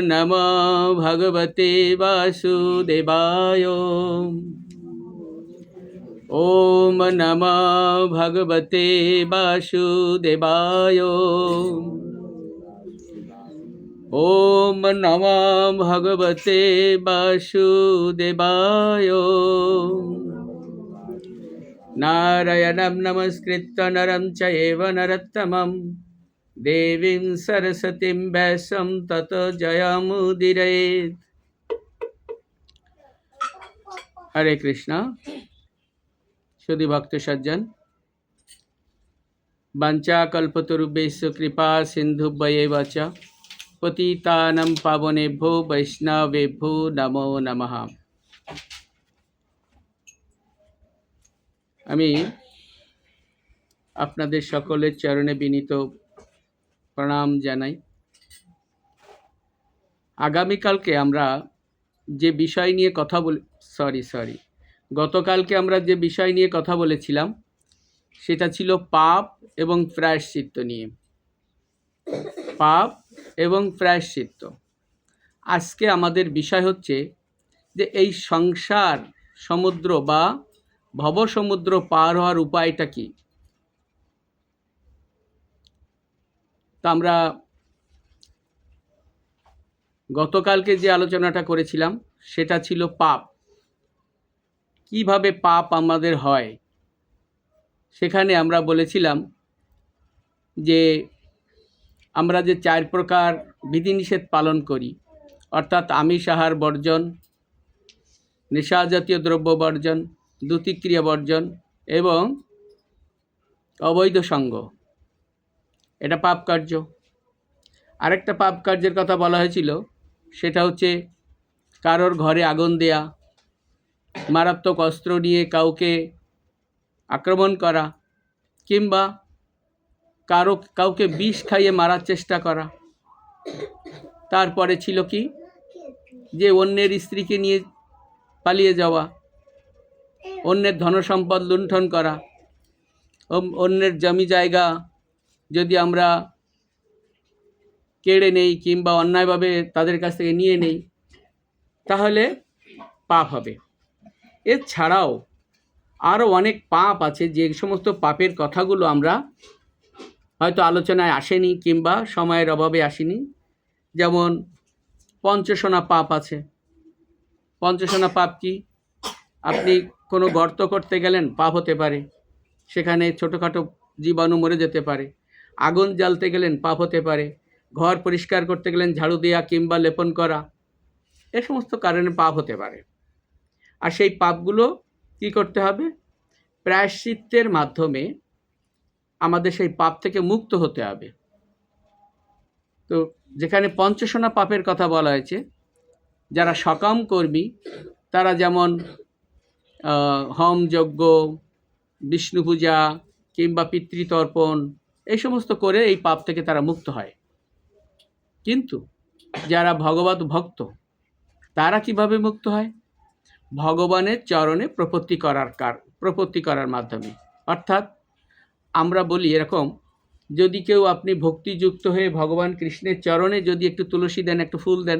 नमो भगवते वासुदेवाय। ओम नमो भगवते वासुदेवाय। ओम नमो भगवते वासुदेवाय। नारायणं नमस्कृत्य नरं चैव नरोत्तमं देवीं सरस्वतीं व्यासं ततो जयमुदीरयेत्। हरे कृष्णा। सुधी भक्त सज्जन, वाञ्छा कल्पतरुभ्यश्च कृपा सिन्धुभ्येव च पतितानां पावनेभ्यो वैष्णवेभ्यो नमो नमः। আমি আপনাদের সকলের চরণে বিনীত প্রণাম জানাই। আগামীকালকে আমরা যে বিষয় নিয়ে কথা গতকালকে আমরা যে বিষয় নিয়ে কথা বলেছিলাম সেটা ছিল পাপ এবং প্রায়শ্চিত্ত নিয়ে। পাপ এবং প্রায়শ্চিত্ত। আজকে আমাদের বিষয় হচ্ছে যে এই সংসার সমুদ্র বা ভবসমুদ্র পার হওয়ার উপায়টা কি। তা আমরা গতকালকে যে আলোচনাটা করেছিলাম সেটা ছিল পাপ, কিভাবে পাপ আমাদের হয়। সেখানে আমরা বলেছিলাম যে আমরা যে 4 প্রকার বিধিনিষেধ পালন করি, অর্থাৎ আমিষ আহার বর্জন, নেশাজাতীয় দ্রব্য বর্জন, দ্যুতিক্রিয়া বর্জন এবং অবৈধ সঙ্গ, এটা পাপ কার্য। আরেকটা পাপ কার্যের কথা বলা হয়েছিল, সেটা হচ্ছে কারোর ঘরে আগুন দেয়া, মারাত্মক অস্ত্র নিয়ে কাউকে আক্রমণ করা, কিংবা কাউকে বিষ খাইয়ে মারার চেষ্টা করা। তারপরে ছিল কি, যে অন্যের স্ত্রীকে নিয়ে পালিয়ে যাওয়া, অন্যের ধনসম্পদ লুণ্ঠন করা, অন্যের জমি জায়গা যদি আমরা কেড়ে নেই কিংবা অন্যায়ভাবে তাদের কাছ থেকে নিয়ে নেই, তাহলে পাপ হবে। এছাড়াও আরও অনেক পাপ আছে, যে সমস্ত পাপের কথাগুলো আমরা হয়তো আলোচনায় আসেনি কিংবা সময়ের অভাবে আসেনি। যেমন পঞ্চশোনা পাপ আছে। পঞ্চশোনা পাপ কি? আপনি কোনো গর্ত করতে গেলেন, পাপ হতে পারে, সেখানে ছোটোখাটো জীবাণু মরে যেতে পারে। আগুন জ্বালতে গেলেন, পাপ হতে পারে। ঘর পরিষ্কার করতে গেলেন, ঝাড়ু দেওয়া কিংবা লেপন করা, এ সমস্ত কারণে পাপ হতে পারে। আর সেই পাপগুলো কি করতে হবে? প্রায়শ্চিত্তের মাধ্যমে আমাদের সেই পাপ থেকে মুক্ত হতে হবে। তো যেখানে পঞ্চশোনা পাপের কথা বলা হয়েছে, যারা সকাম কর্মী তারা যেমন হোম যজ্ঞ, বিষ্ণু পূজা কিংবা পিতৃতর্পণ, এই সমস্ত করে এই পাপ থেকে তারা মুক্ত হয়। কিন্তু যারা ভগবত ভক্ত তারা কিভাবে মুক্ত হয়? ভগবানের চরণে প্রপত্তি করার মাধ্যমে। অর্থাৎ আমরা বলি এরকম, যদি কেউ আপনি ভক্তিযুক্ত হয়ে ভগবান কৃষ্ণের চরণে যদি একটু তুলসী দেন, একটু ফুল দেন,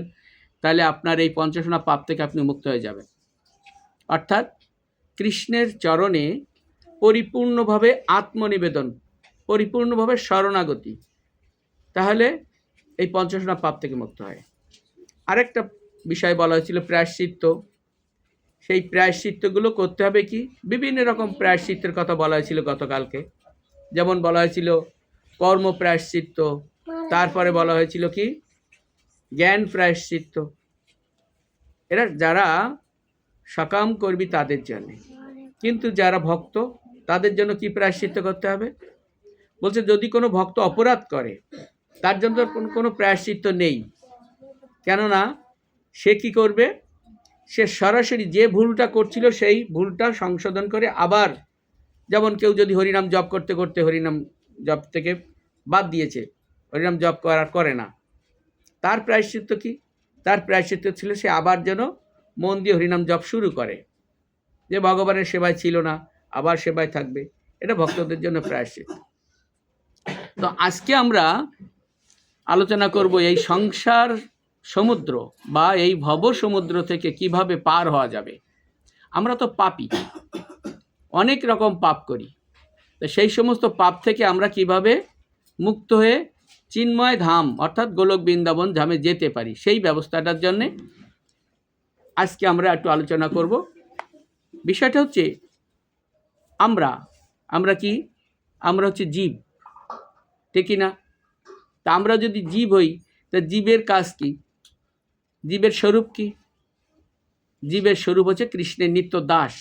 তাহলে আপনার এই পঞ্চশোনা পাপ থেকে আপনি মুক্ত হয়ে যাবেন। অর্থাৎ কৃষ্ণের চরণে পরিপূর্ণভাবে আত্মনিবেদন, পরিপূর্ণভাবে শরণাগতি, তাহলে এই পঞ্চশোনা পাপ থেকে মুক্ত হয়। আরেকটা বিষয় বলা হয়েছিল প্রায়শ্চিত্ত। সেই প্রায়শ্চিত্তগুলো করতে হবে কি? বিভিন্ন রকম প্রায়শ্চিত্তের কথা বলা হয়েছিল গতকালকে। যেমন বলা হয়েছিল কর্ম প্রায়শ্চিত্ত, তারপরে বলা হয়েছিল কি জ্ঞান প্রায়শ্চিত্ত। এরা যারা সকাম কর্মী তাদের জন্য। কিন্তু যারা ভক্ত তাদের জন্য কি প্রায়শ্চিত্ত করতে হবে? বলছে যদি কোনো ভক্ত অপরাধ করে তার জন্য কোনো প্রায়শ্চিত্ত নেই। কেননা সে কি করবে? সে সরাসরি যে ভুলটা করছিল সেই ভুলটা সংশোধন করে আবার, যেমন কেউ যদি হরিনাম জপ করতে করতে হরিনাম জপ থেকে বাদ দিয়েছে, হরিনাম জপ করে না, তার প্রায়শ্চিত্ত কি? তার প্রায়শ্চিত্ত ছিল সে আবার যেন মন দিয়ে হরিনাম জপ শুরু করে। যে ভগবানের সেবায় ছিল না, আবার সেবায় থাকবে, এটা ভক্তদের জন্য প্রায়শ্চিত্ত। তো আজকে আমরা আলোচনা করব এই সংসার সমুদ্র বা এই ভব সমুদ্র থেকে কিভাবে পার হওয়া যাবে। আমরা তো পাপী, অনেক রকম পাপ করি, তো সেই সমস্ত পাপ থেকে আমরা কিভাবে মুক্ত হয়ে চিন্ময় ধাম অর্থাৎ গোলক বৃন্দাবন ধামে যেতে পারি, সেই ব্যবস্থাটার জন্যে আজকে আমরা একটু আলোচনা করব। বিষয়টা হচ্ছে আমরা কি আমরা হচ্ছে জীব, ঠিক না? তা আমরা যদি জীব হই, তা জীবের কাজ কি? জীবের স্বরূপ কি? জীবের স্বরূপ হচ্ছে কৃষ্ণের নিত্য দাস।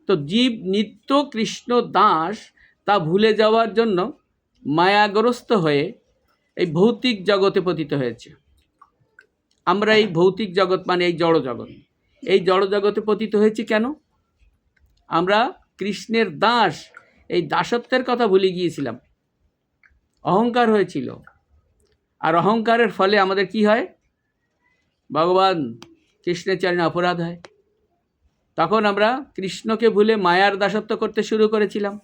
তো জীব নিত্য কৃষ্ণ দাস তা ভুলে যাওয়ার জন্য মায়াগ্রস্ত হয়ে এই ভৌতিক জগতে পতিত হয়েছে। আমরা এই ভৌতিক জগৎ মানে এই জড় জগৎ, এই জড় জগতে পতিত হয়েছি কেন? আমরা কৃষ্ণের দাস, এই দাসত্বের কথা ভুলে গিয়েছিলাম, অহংকার হয়েছিল। আর অহংকারের ফলে আমাদের কি হয়? ভগবান কৃষ্ণের চরণে অপরাধ হয়। তখন আমরা কৃষ্ণকে ভুলে মায়ার দাসত্ব করতে শুরু করেছিলাম।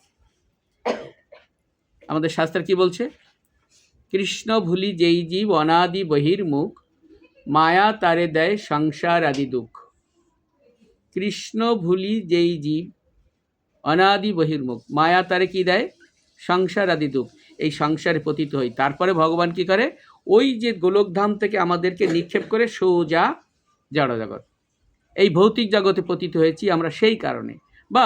আমাদের শাস্ত্র কি বলছে? কৃষ্ণ ভুলি যেই জীব অনাদি বহির্মুখ, মায়া তারে দেয় সংসার আদি দুঃখ। কৃষ্ণ ভুলি যেই জীব অনাদি বহির্মুখ, মায়া তারে কি দেয়? সংসার আদি দুঃখ। এই সংসারে পতিত হই। তারপরে ভগবান কি করে? ওই যে গোলকধাম থেকে আমাদেরকে নিক্ষেপ করে সোজা জড় জগৎ, এই ভৌতিক জগতে পতিত হয়েছি আমরা সেই কারণে। বা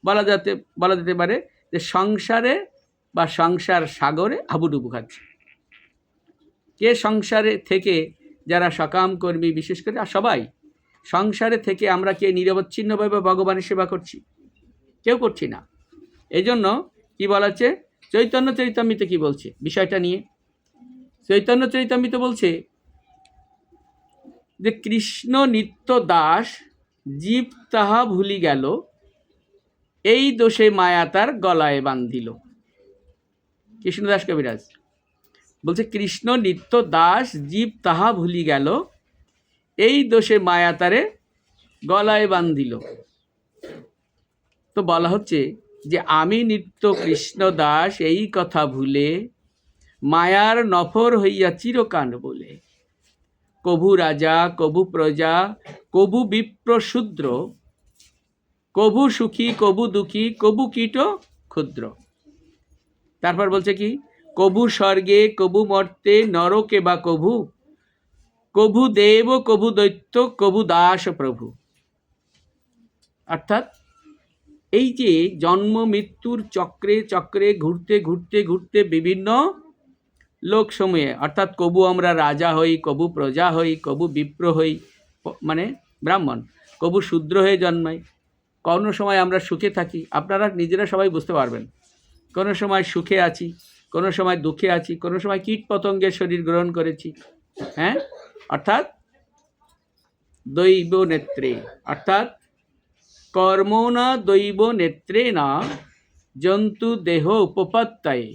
বলা যেতে পারে যে সংসারে বা সংসার সাগরে হাবুডুবু খাচ্ছে। কে সংসারে থেকে যারা সকাম কর্মী, বিশেষ করে সবাই সংসারে থেকে আমরা কে নিরবচ্ছিন্নভাবে ভগবানের সেবা করছি? কেউ করছি না। এই জন্য কী বলা হচ্ছে? চৈতন্য চরিতামৃতে কি বলছে বিষয়টা নিয়ে? চৈতন্য চরিতামৃতে বলছে যে কৃষ্ণ নিত্য দাস, জীব তাহা ভুলি গেল, এই দোষে মায়া তার গলায় বান্ধিল। কৃষ্ণদাস কবিরাজ বলছে কৃষ্ণ নিত্য দাস, জীব তাহা ভুলি গেল, এই দোষে মায়া তারে গলায় বান্ধিল। তো বলা হচ্ছে যে আমি নিত্য কৃষ্ণ দাস, এই কথা ভুলে মায়ার নফর হইয়া চিরকান বলে, কভু রাজা কভু প্রজা কভু বিপ্র শূদ্র, কভু সুখী কভু দুঃখী কভু কীট ক্ষুদ্র। তারপর বলছে কি? কভু স্বর্গে কভু মর্তে নরকে বা কভু, কভু দেব কভু দৈত্য কভু দাস প্রভু। অর্থাৎ এই যে জন্ম মৃত্যুর চক্রে চক্রে ঘুরতে ঘুরতে ঘুরতে বিভিন্ন লোকসমূহে, অর্থাৎ কবু আমরা রাজা হই, কবু প্রজা হই, কবু বিপ্র হই মানে ব্রাহ্মণ, কবু শূদ্র হয়ে জন্মাই। কোনো সময় আমরা সুখে থাকি, আপনারা নিজেরা সবাই বুঝতে পারবেন। কোনো সময় সুখে আছি, কোনো সময় দুঃখে আছি, কোনো সময় কীট পতঙ্গের শরীর গ্রহণ করেছি। হ্যাঁ, অর্থাৎ দৈব নেত্রে, অর্থাৎ কর্মণা দৈব নেত্রে না জন্তু দেহ উপপত্তায়।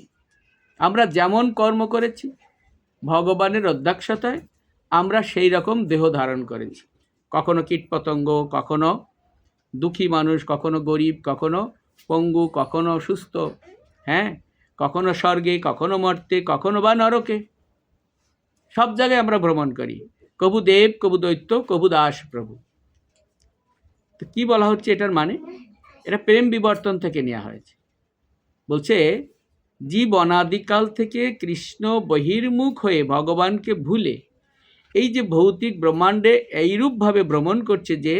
আমরা যেমন কর্ম করেছি ভগবানের অধ্যক্ষতায় আমরা সেই রকম দেহ ধারণ করেছি। কখনো কীটপতঙ্গ, কখনো দুঃখী মানুষ, কখনো গরিব, কখনো পঙ্গু, কখনো সুস্থ, হ্যাঁ, কখনো স্বর্গে, কখনো মর্তে, কখনো বা নরকে। সব জায়গায় আমরা ভ্রমণ করি। কবু দেব কবু দৈত্য কবু দাস প্রভু। তো কী বলা হচ্ছে এটার মানে? এটা প্রেম বিবর্তন থেকে নেওয়া হয়েছে। বলছে জীব অনাদিকাল থেকে কৃষ্ণ বহির্মুখ হয়ে ভগবানকে ভুলে এই যে ভৌতিক ব্রহ্মাণ্ডে এইরূপভাবে ভ্রমণ করছে যে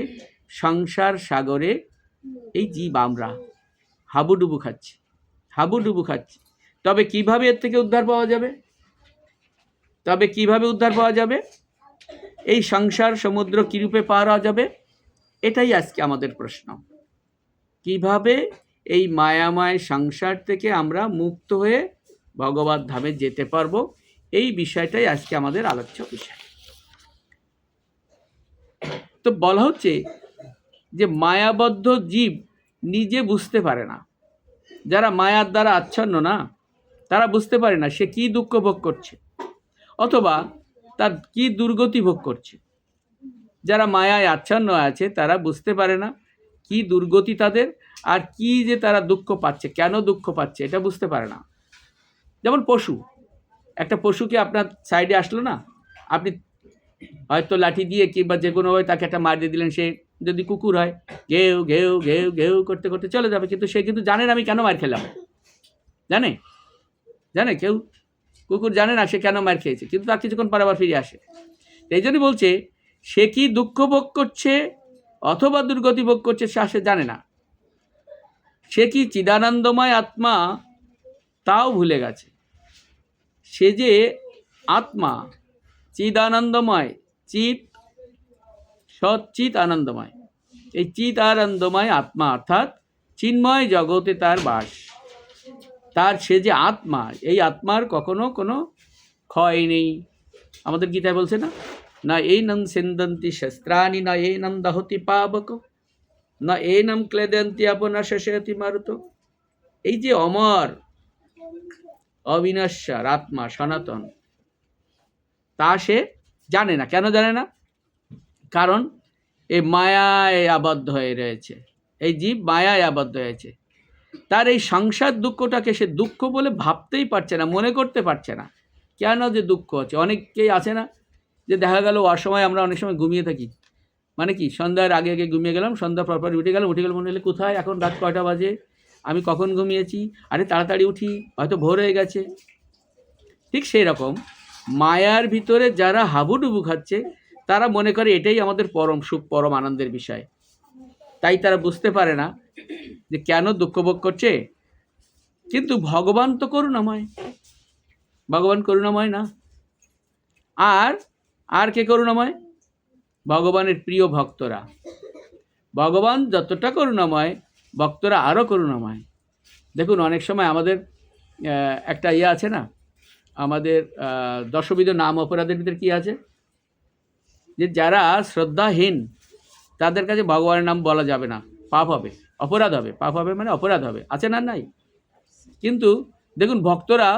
সংসার সাগরে এই জীব আমরা হাবুডুবু খাচ্ছি, হাবুডুবু খাচ্ছি। তবে কিভাবে এর থেকে উদ্ধার পাওয়া যাবে? এই সংসার সমুদ্র কীরূপে পার হওয়া যাবে? এটাই আজকে আমাদের প্রশ্ন। কিভাবে এই মায়াময় সংসার থেকে আমরা মুক্ত হয়ে ভগবত ধামে যেতে পারবো, এই বিষয়টাই আজকে আমাদের আলোচ্য বিষয়। তো বলা হচ্ছে যে মায়াবদ্ধ জীব নিজে বুঝতে পারে না। যারা মায়ার দ্বারা আচ্ছন্ন না, তারা বুঝতে পারে না সে কি দুঃখ ভোগ করছে অথবা তার কি দুর্গতি ভোগ করছে। যারা মায়ায় আচ্ছন্ন আছে তারা বুঝতে পারে না কি দুর্গতি তাদের, আর কি যে তারা দুঃখ পাচ্ছে, কেন দুঃখ পাচ্ছে এটা বুঝতে পারে না। যেমন পশু, একটা পশুকে আপনার সাইডে আসলো না, আপনি হয়তো লাঠি দিয়ে কিংবা যে কোনোভাবে তাকে একটা মার দিয়ে দিলেন, সে যদি কুকুর হয় ঘেউ ঘেউ ঘেউ ঘেউ করতে করতে চলে যাবে, কিন্তু সে কিন্তু জানে না আমি কেন মার খেলাম। জানে জানে কেউ কুকুর জানে না সে কেন মার খেয়েছে, কিন্তু তার কিছুক্ষণ পর আবার ফিরে আসে। এই জন্যই বলছে সে কি দুঃখ ভোগ করছে অথবা দুর্গতি ভোগ করছে সে জানে না। সে কি চিদানন্দময় আত্মা তাও ভুলে গেছে। সে যে আত্মা চিদানন্দময়, চিত সচ্চিত আনন্দময়, এই চিত আনন্দময় আত্মা অর্থাৎ চিন্ময় জগতে তার বাস। তার সে যে আত্মা, এই আত্মার কখনো কোনো ক্ষয় নেই। আমাদের গীতায় বলছে না, না এইনম সিন্দন্তি শস্ত্রাণি না এইনম দহতি পাবক না এইনম ক্লেদন্তি আপনা শেষয়তি মারুত। এই যে অমর অবিনশ্বর আত্মা সনাতন, তা সে জানে না। কেন জানে না? কারণ এই মায়ায় আবদ্ধ হয়ে রয়েছে, এই জীব মায়ায় আবদ্ধ হয়েছে। তার এই সংসার দুঃখটাকে সে দুঃখ বলে ভাবতেই পারছে না, মনে করতে পারছে না কেন যে দুঃখ আছে। অনেকেই আছে না যে দেখা গেল অসময় আমরা অনেক সময় ঘুমিয়ে থাকি, মানে কি সন্ধ্যার আগে আগে ঘুমিয়ে গেলাম, সন্ধ্যা পরপর উঠে গেলাম মনে হলে কোথায় এখন রাত কয়টা বাজে, আমি কখন ঘুমিয়েছি, আরে তাড়াতাড়ি উঠি, হয়তো ভোর হয়ে গেছে। ঠিক সেই রকম মায়ার ভিতরে যারা হাবুডুবু খাচ্ছে তারা মনে করে এটাই আমাদের পরম সুখ, পরম আনন্দের বিষয়। তাই তারা বুঝতে পারে না যে কেন দুঃখ ভোগ করছে। কিন্তু ভগবান তো করুণাময়, ভগবান করুণাময় না। আর আর কে করুণাময়? ভগবানের প্রিয় ভক্তরা। ভগবান যতটা করুণাময়, ভক্তরা আরও করুণাময়। দেখুন অনেক সময় আমাদের একটা ইয়ে আছে না, আমাদের দশবিধ নাম অপরাধের ভিতরে কী আছে, যে যারা শ্রদ্ধাহীন তাদের কাছে ভগবানের নাম বলা যাবে না, পাপ হবে, অপরাধ হবে। পাপ হবে মানে অপরাধ হবে, আছে না? নাই। কিন্তু দেখুন ভক্তরা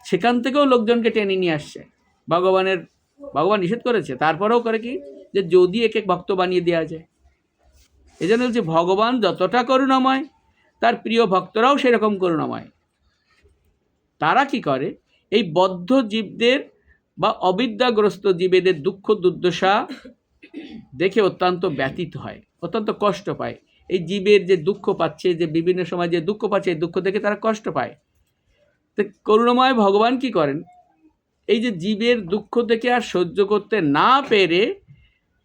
সেখান থেকেও লোকজনকে টেনে নিয়ে আসছে। ভগবান নিষেধ করেছে, তারপরেও করে কি, যে যদি এক এক ভক্ত বানিয়ে দেওয়া যায়। এই জন্য হচ্ছে ভগবান যতটা করুণাময়, তার প্রিয় ভক্তরাও সেরকম করুণাময়। তারা কি করে, এই বদ্ধ জীবদের বা অবিদ্যাগ্রস্ত জীবেদের দুঃখ দুর্দশা দেখে অত্যন্ত ব্যথিত হয়, অত্যন্ত কষ্ট পায়। এই জীবের যে দুঃখ পাচ্ছে, যে বিভিন্ন সময় যে দুঃখ পাচ্ছে, এই দুঃখ দেখে তারা কষ্ট পায়। তো করুণাময় ভগবান কি করেন, এই যে জীবের দুঃখ দেখে আর সহ্য করতে না পেরে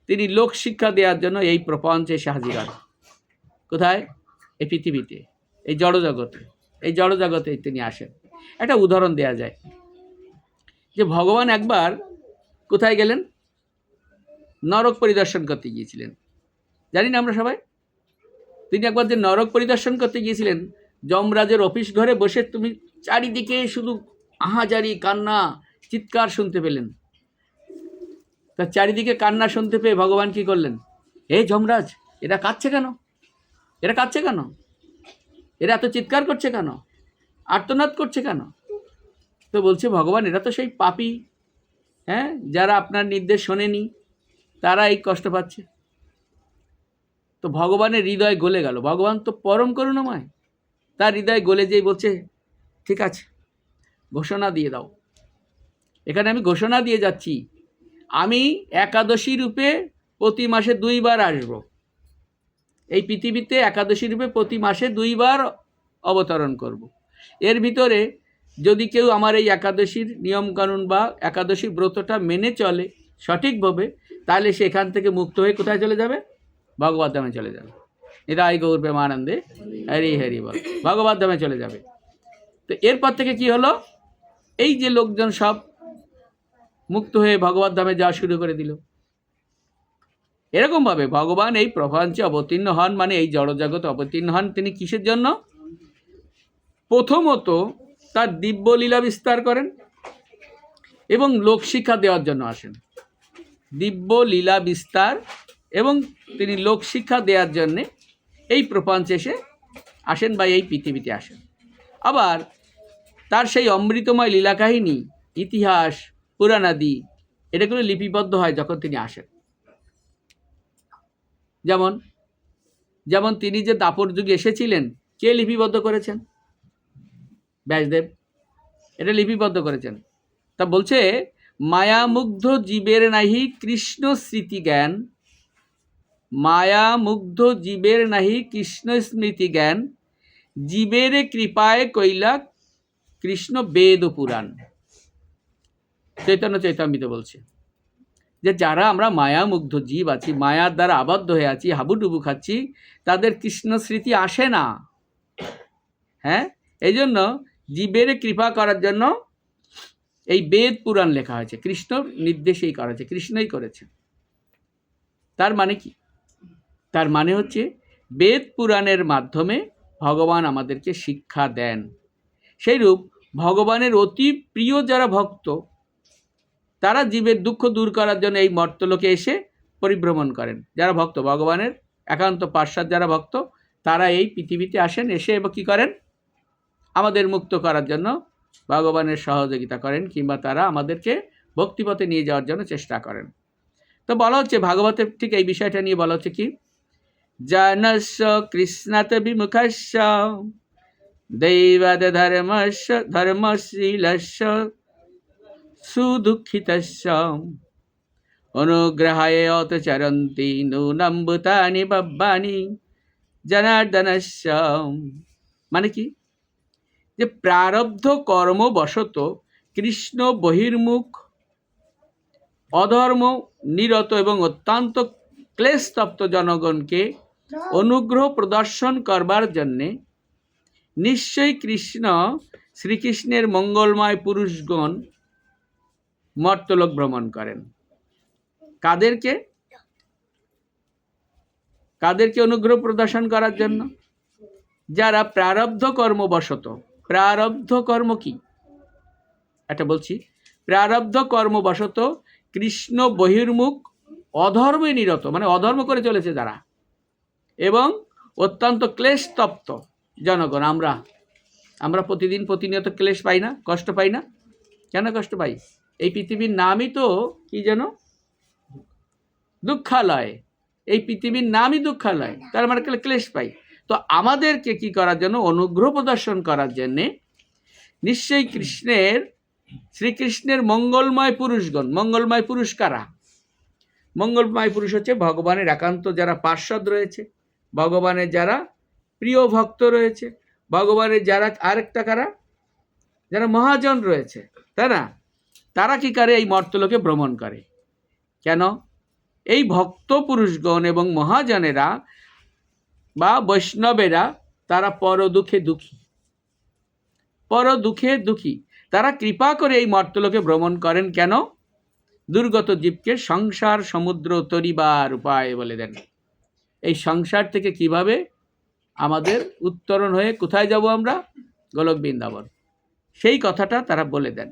তিনি লোক শিক্ষা দেওয়ার জন্য এই প্রপঞ্চে এসে হাজির হন। কোথায়? এই পৃথিবীতে, এই জড়জগতে। এই জড়জগতে তিনি আসেন। একটা উদাহরণ দেয়া যায় যে ভগবান একবার কোথায় গেলেন? নরক পরিদর্শন করতে গিয়েছিলেন। জানি না আমরা সবাই। তিনি একবার যে নরক পরিদর্শন করতে গিয়েছিলেন, যমরাজের অফিস ঘরে বসে তুমি চারিদিকে শুধু আহাজারি, কান্না, চিৎকার শুনতে পেলেন। তার চারিদিকে কান্না শুনতে পেয়ে ভগবান কি করলেন? এই যমরাজ, এরা কাঁদছে কেন? এরা কাঁদছে কেন? এরা এত চিৎকার করছে কেন? আর্তনাদ করছে কেন? তো বলছে ভগবান, এরা তো সেই পাপী, হ্যাঁ, যারা আপনার নির্দেশ শোনেনি, তারা এই কষ্ট পাচ্ছে। তো ভগবানের হৃদয় গলে গেল। ভগবান তো পরম করুণাময়, তার হৃদয় গলে যেই বলছে, ঠিক আছে, ঘোষণা দিয়ে দাও। এখানে আমি ঘোষণা দিয়ে যাচ্ছি, আমি একাদশী রূপে প্রতি মাসে 2 বার আসব। এই পৃথিবীতে একাদশী রূপে প্রতি মাসে 2 বার অবতরণ করব। এর ভিতরে যদি কেউ আমার এই একাদশীর নিয়মকানুন বা একাদশী ব্রতটা মেনে চলে সঠিকভাবে, তাহলে সেখান থেকে মুক্ত হয়ে কোথায় চলে যাবে? ভগবত ধামে চলে যাবে। নিতাই গৌর প্রেমানন্দে হরি হরি বল, ভগবত ধামে চলে যাবে। তো এরপর থেকে কি হলো, এই যে লোকজন সব মুক্ত হয়ে ভগবত ধামে যাওয়া শুরু করে দিল। এরকমভাবে ভগবান এই প্রপঞ্চে অবতীর্ণ হন, মানে এই জড়জগতে অবতীর্ণ হন। তিনি কিসের জন্য? প্রথমত তার দিব্য লীলা বিস্তার করেন এবং লোকশিক্ষা দেওয়ার জন্য আসেন। দিব্য লীলা বিস্তার এবং তিনি লোকশিক্ষা দেওয়ার জন্যে এই প্রপঞ্চে এসে আসেন বা এই পৃথিবীতে আসেন। আবার তার সেই অমৃতময় লীলা কাহিনী, ইতিহাস, পুরাণাদি, এটাগুলো লিপিবদ্ধ হয় যখন তিনি আসেন। যেমন তিনি যে দাপর যুগে এসেছিলেন, কে লিপিবদ্ধ করেছেন? ব্যাসদেব। এটা লিপিবদ্ধ করেছেন। তা বলছে মায়ামুগ্ধ জীবের নাহি কৃষ্ণ স্মৃতি জ্ঞান, মায়ামুগ্ধ জীবের নাহি কৃষ্ণ স্মৃতি জ্ঞান, জীবের কৃপায় কৈলা কৃষ্ণ বেদ পুরাণ। চৈতন্য চৈতামৃত বলছে যে যারা আমরা মায়ামুগ্ধ জীব আছি, মায়ার দ্বারা আবদ্ধ হয়ে আছি, হাবুডুবু খাচ্ছি, তাদের কৃষ্ণ স্মৃতি আসে না। হ্যাঁ, এই জন্য জীবের কৃপা করার জন্য এই বেদ পুরাণ লেখা হয়েছে, কৃষ্ণ নির্দেশেই করা হয়েছে, কৃষ্ণই করেছে। তার মানে কি? তার মানে হচ্ছে বেদ পুরাণের মাধ্যমে ভগবান আমাদেরকে শিক্ষা দেন। সেইরূপ ভগবানের অতি প্রিয় যারা ভক্ত, তারা জীবের দুঃখ দূর করার জন্য এই মর্তলোকে এসে পরিভ্রমণ করেন। যারা ভক্ত, ভগবানের একান্ত পার্ষদ যারা ভক্ত, তারা এই পৃথিবীতে আসেন, এসে এবং কী করেন? আমাদের মুক্ত করার জন্য ভগবানের সহযোগিতা করেন, কিংবা তারা আমাদেরকে ভক্তিপথে নিয়ে যাওয়ার জন্য চেষ্টা করেন। তো বলা হচ্ছে ভাগবতের ঠিক এই বিষয়টা নিয়ে বলা হচ্ছে কি, জানস্য কৃষ্ণাত বিমুখস্য দৈবাদ ধর্মস্য ধর্মশীলস্য সুদুঃখিতস্য অনুগ্রহায় অতচরন্তি নূনম্বুতানি বব্বানি জনার্দনস্য। মানে কি? যে প্রারব্ধ কর্মবশত কৃষ্ণ বহির্মুখ, অধর্ম নিরত এবং অত্যন্ত ক্লেশতপ্ত জনগণকে অনুগ্রহ প্রদর্শন করবার জন্যে নিশ্চয়ই কৃষ্ণ শ্রীকৃষ্ণের মঙ্গলময় পুরুষগণ মর্তলোক ভ্রমণ করেন। কাদেরকে? কাদেরকে অনুগ্রহ প্রদর্শন করার জন্য? যারা প্রারব্ধ কর্মবশত। প্রারব্ধ কর্ম কি? এটা বলছি, প্রারব্ধ কর্মবশত কৃষ্ণ বহির্মুখ, অধর্মে নিরত, মানে অধর্ম করে চলেছে যারা, এবং অত্যন্ত ক্লেশতপ্ত জনগণ। আমরা প্রতিদিন প্রতিনিয়ত ক্লেশ পাই না? কষ্ট পাই না? কেন কষ্ট পাই? এই পৃথিবীর নামই তো কি যেন দুঃখালয়। এই পৃথিবীর নামই দুঃখালয়, তার মানে ক্লেশ পাই। তো আমাদেরকে কি করার জন্য? অনুগ্রহ প্রদর্শন করার জন্যে নিশ্চয়ই শ্রীকৃষ্ণের মঙ্গলময় পুরুষগণ। মঙ্গলময় পুরুষ কারা? মঙ্গলময় পুরুষ হচ্ছে ভগবানের একান্ত যারা পার্ষদ রয়েছে, ভগবানের যারা প্রিয় ভক্ত রয়েছে, ভগবানের যারা আরেকটা কারা, যারা মহাজন রয়েছে, তাই না? তারা কি করে? এই মর্তলোকে ভ্রমণ করে। কেন? এই ভক্ত পুরুষগণ এবং মহাজনেরা বা বৈষ্ণবেরা তারা পর দুঃখে দুঃখী, পর দুঃখে দুঃখী। তারা কৃপা করে এই মর্তলোকে ভ্রমণ করেন। কেন? দুর্গত জীবকে সংসার সমুদ্র তরিবার উপায় বলে দেন। এই সংসার থেকে কিভাবে আমাদের উত্তরণ হয়ে কোথায় যাব আমরা? গোলক বৃন্দাবন। সেই কথাটা তারা বলে দেন।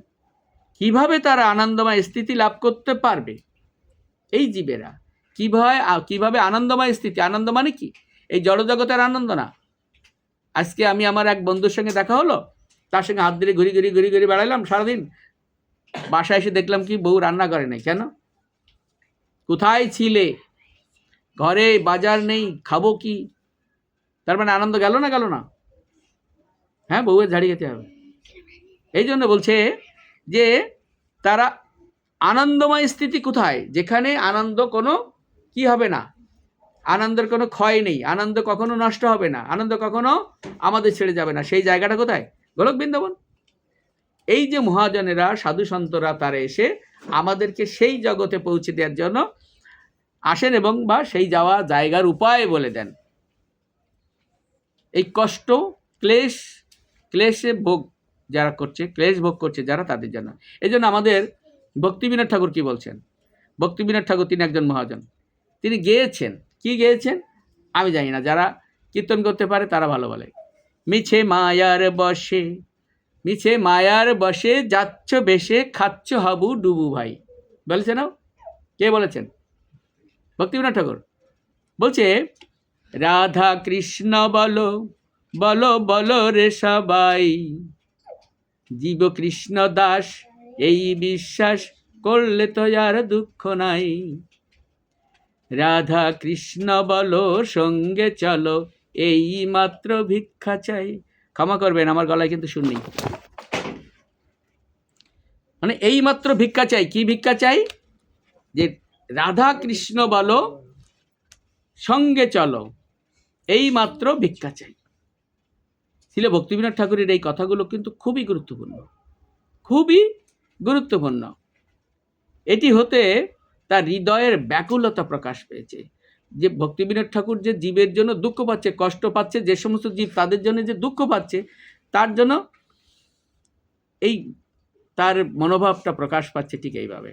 কিভাবে তারা আনন্দময় স্থিতি লাভ করতে পারবে এই জীবেরা, কিভাবে আনন্দময় স্থিতি? আনন্দ মানে কি? এই জড়জগতের আনন্দ না। আজকে আমি আমার এক বন্ধুর সঙ্গে দেখা হলো, তার সঙ্গে হাত ধরে ঘুরি ঘুরি বেড়ালাম সারাদিন। বাসায় এসে দেখলাম কি বউ রান্না করে নাই। কেন? কোথায় ছিলে? ঘরে বাজার নেই, খাবো কি? তার মানে আনন্দ গেল না? হ্যাঁ, বউয়ের ঝাড়ি খেতে হবে। এই জন্য বলছে যে তারা আনন্দময় স্থিতি কোথায়? যেখানে আনন্দ কোনো কি হবে না, আনন্দের কোনো ক্ষয় নেই, আনন্দ কখনো নষ্ট হবে না, আনন্দ কখনো আমাদের ছেড়ে যাবে না। সেই জায়গাটা কোথায়? গোলক বৃন্দাবন। এই যে মহাজনেরা, সাধু সন্তরা, তারা এসে আমাদেরকে সেই জগতে পৌঁছে দেওয়ার জন্য আসেন এবং বা সেই যাওয়া জায়গার উপায় বলে দেন। এই কষ্ট, ক্লেশে ভোগ যারা করছে, ক্লেশ ভোগ করছে যারা, তাদের জন্য। এই জন্য আমাদের ভক্তিবিনোদ ঠাকুর কি বলছেন? ভক্তিবিনোদ ঠাকুর তিনি একজন মহাজন। তিনি গেয়েছেন, কি গেয়েছেন আমি জানি না, যারা কীর্তন করতে পারে তারা ভালো বলে। মিছে মায়ার বসে যাচ্ছ বেশে, খাচ্ছ হাবু ডুবু ভাই। বলেছে না? কে বলেছেন? ভক্তিবিনোদ ঠাকুর বলছে, রাধা কৃষ্ণ বলো বলো বলো রে সবাই, জীব কৃষ্ণ দাস এই বিশ্বাস করলে তো আর দুঃখ নাই। রাধা কৃষ্ণ বলো সঙ্গে চলো, এই মাত্র ভিক্ষা চাই। ক্ষমা করবেন, আমার গলায় কিন্তু সুর নেই। মানে এই মাত্র ভিক্ষা চাই। কি ভিক্ষা চাই? যে রাধা কৃষ্ণ বলো, সঙ্গে চলো, এই মাত্র ভিক্ষা চাই। শ্রীল ভক্তিবিনোদ ঠাকুরের এই কথাগুলো কিন্তু খুবই গুরুত্বপূর্ণ, খুবই গুরুত্বপূর্ণ। এটি হতে তার হৃদয়ের ব্যাকুলতা প্রকাশ পেয়েছে, যে ভক্তিবিনোদ ঠাকুর যে জীবের জন্য দুঃখ পাচ্ছে, কষ্ট পাচ্ছে, যে সমস্ত জীব তাদের জন্য যে দুঃখ পাচ্ছে, তার জন্য এই তার মনোভাবটা প্রকাশ পাচ্ছে ঠিক এইভাবে।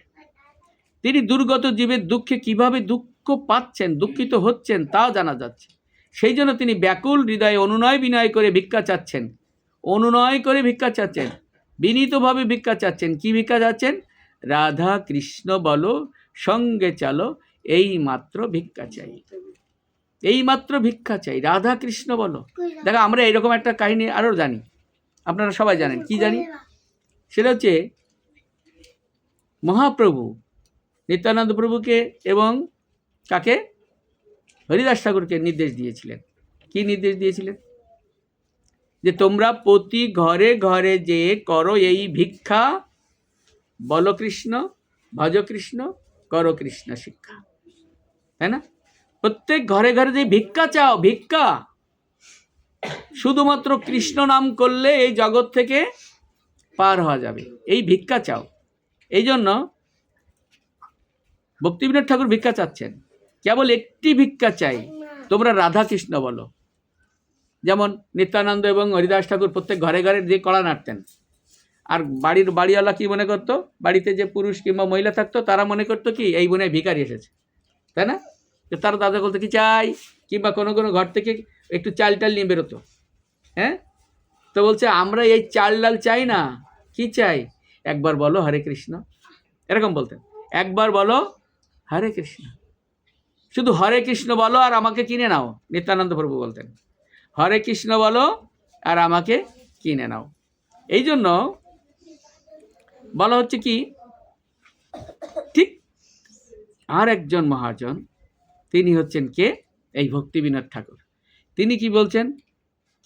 তিনি দুর্গত জীবের দুঃখে কিভাবে দুঃখ পাচ্ছেন, দুঃখিত হচ্ছেন, তাও জানা যাচ্ছে। সেই জন্য তিনি ব্যাকুল হৃদয়ে অনুনয় বিনয় করে ভিক্ষা চাচ্ছেন, অনুনয় করে ভিক্ষা চাচ্ছেন, বিনীতভাবে ভিক্ষা চাচ্ছেন। কি ভিক্ষা চাচ্ছেন? রাধা কৃষ্ণ বলো, সঙ্গে চলো, এই মাত্র ভিক্ষা চাই, এই মাত্র ভিক্ষা চাই, রাধা কৃষ্ণ বলো। দেখো, আমরা এরকম একটা কাহিনী আরও জানি, আপনারা সবাই জানেন। কি জানি? সেটা হচ্ছে মহাপ্রভু নিত্যানন্দ প্রভুকে এবং কাকে, হরিদাস ঠাকুরকে নির্দেশ দিয়েছিলেন। কি নির্দেশ দিয়েছিলেন? যে তোমরা প্রতি ঘরে ঘরে যে করো এই ভিক্ষা, বলো কৃষ্ণ, ভজ কৃষ্ণ, করো কৃষ্ণ শিক্ষা। তাই না? প্রত্যেক ঘরে ঘরে যে ভিক্ষা চাও, ভিক্ষা, শুধুমাত্র কৃষ্ণ নাম করলে এই জগৎ থেকে পার হওয়া যাবে, এই ভিক্ষা চাও। এই জন্য ভক্তিবিনোদ ঠাকুর ভিক্ষা চাচ্ছেন, কেবল একটি ভিক্ষা চাই, তোমরা রাধা কৃষ্ণ বলো। যেমন নিত্যানন্দ এবং হরিদাস ঠাকুর প্রত্যেক ঘরে ঘরে যে কড়া নাড়তেন, আর বাড়িওয়ালা কি মনে করতো, বাড়িতে যে পুরুষ কিংবা মহিলা থাকতো তারা মনে করতো কি, এই বোনে ভিখারি এসেছে, তাই না? তারা দাদা বলতো কি চাই, কিংবা কোনো কোনো ঘর থেকে একটু চাল টাল নিয়ে বেরোতো। হ্যাঁ, তো বলছে আমরা এই চাল ডাল চাই না, কি চাই? একবার বলো হরে কৃষ্ণ, এরকম বলতেন। একবার বলো হরে কৃষ্ণ, শুধু হরে কৃষ্ণ বলো আর আমাকে কিনে নাও। নিত্যানন্দ প্রভু বলতেন হরে কৃষ্ণ বলো আর আমাকে কিনে নাও। এই জন্য বলা হচ্ছে কি, ঠিক আর একজন মহাজন, তিনি হচ্ছেন কে? এই ভক্তিবিনোদ ঠাকুর। তিনি কি বলছেন?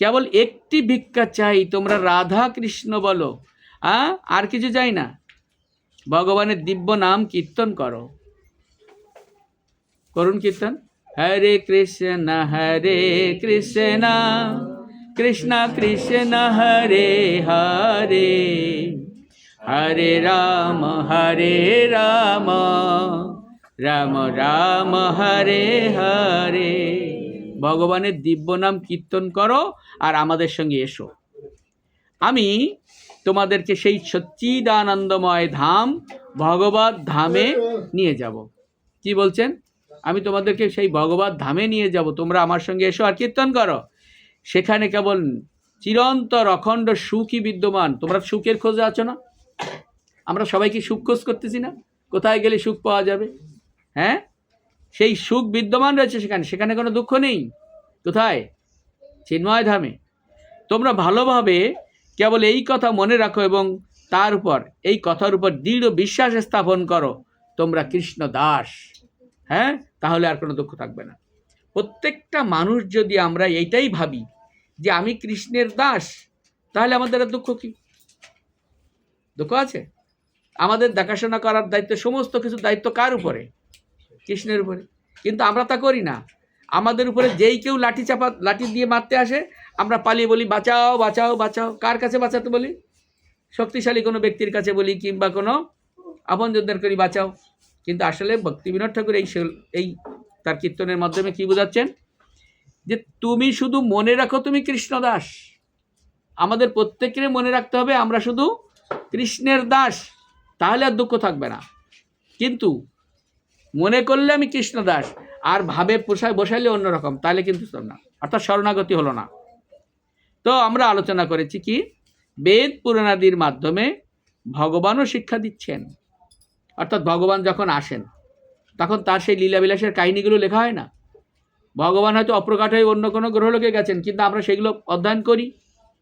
কেবল একটি ভিক্ষা চাই, তোমরা রাধা কৃষ্ণ বলো, আর কিছু চাই না, ভগবানের দিব্য নাম কীর্তন করো। করুন কীর্তন, হরে কৃষ্ণ কৃষ্ণ কৃষ্ণ হরে হরে, হরে রাম রাম রাম হরে হরে। ভগবানের দিব্য নাম কীর্তন করো আর আমাদের সঙ্গে এসো। আমি তোমাদেরকে সেই সচ্চিদানন্দময় ধাম ভগবত ধামে নিয়ে যাব। কি বলছেন? আমি তোমাদেরকে সেই ভগবত ধামে নিয়ে যাব, তোমরা আমার সঙ্গে এসো আর কীর্তন করো। সেখানে কেবল চিরন্তর অখণ্ড সুখই বিদ্যমান। তোমরা সুখের খোঁজে আছো না? আমরা সবাই কি সুখ খোঁজ করতেছি না? কোথায় গেলে সুখ পাওয়া যাবে? হ্যাঁ, সেই সুখ বিদ্যমান রয়েছে সেখানে, সেখানে কোনো দুঃখ নেই। কোথায়? চিন্ময় ধামে। তোমরা ভালোভাবে কেবল এই কথা মনে রাখো এবং তার উপর, এই কথার উপর দৃঢ় বিশ্বাস স্থাপন করো, তোমরা কৃষ্ণ দাস। হ্যাঁ, তাহলে আর কোনো দুঃখ থাকবে না। প্রত্যেকটা মানুষ যদি আমরা এইটাই ভাবি যে আমি কৃষ্ণের দাস, তাহলে আমাদের আর দুঃখ কি? দুঃখ আছে? আমাদের দেখাশোনা করার দায়িত্ব, সমস্ত কিছু দায়িত্ব কার উপরে? কৃষ্ণের উপরে। কিন্তু আমরা তা করি না। আমাদের উপরে যেই কেউ লাঠি দিয়ে মারতে আসে, আমরা পালিয়ে বলি বাঁচাও বাঁচাও বাঁচাও। কার কাছে বাঁচাতে বলি? শক্তিশালী কোনো ব্যক্তির কাছে বলি, কিংবা কোনো আপনজনদের করি বাঁচাও। কিন্তু আসলে ভক্তিবিনোদ ঠাকুর এই তার কীর্তনের মাধ্যমে কি বোঝাচ্ছেন? যে তুমি শুধু মনে রাখো তুমি কৃষ্ণ দাস। আমাদের প্রত্যেকের মনে রাখতে হবে আমরা শুধু কৃষ্ণের দাস, তাহলে আর দুঃখ থাকবে না। কিন্তু মনে করলে আমি কৃষ্ণ দাস আর ভাবে বসাইলে অন্যরকম, তাহলে কিন্তু না, অর্থাৎ শরণাগতি হলো না। তো আমরা আলোচনা করেছি কি, বেদ পুরাণাদির মাধ্যমে ভগবানও শিক্ষা দিচ্ছেন। অর্থাৎ ভগবান যখন আসেন তখন তার সেই লীলাবিলাসের কাহিনীগুলো লেখা হয় না। ভগবান হয়তো অপ্রকাট হয়ে অন্য কোনো গ্রহলোকে গেছেন, কিন্তু আমরা সেগুলো অধ্যয়ন করি।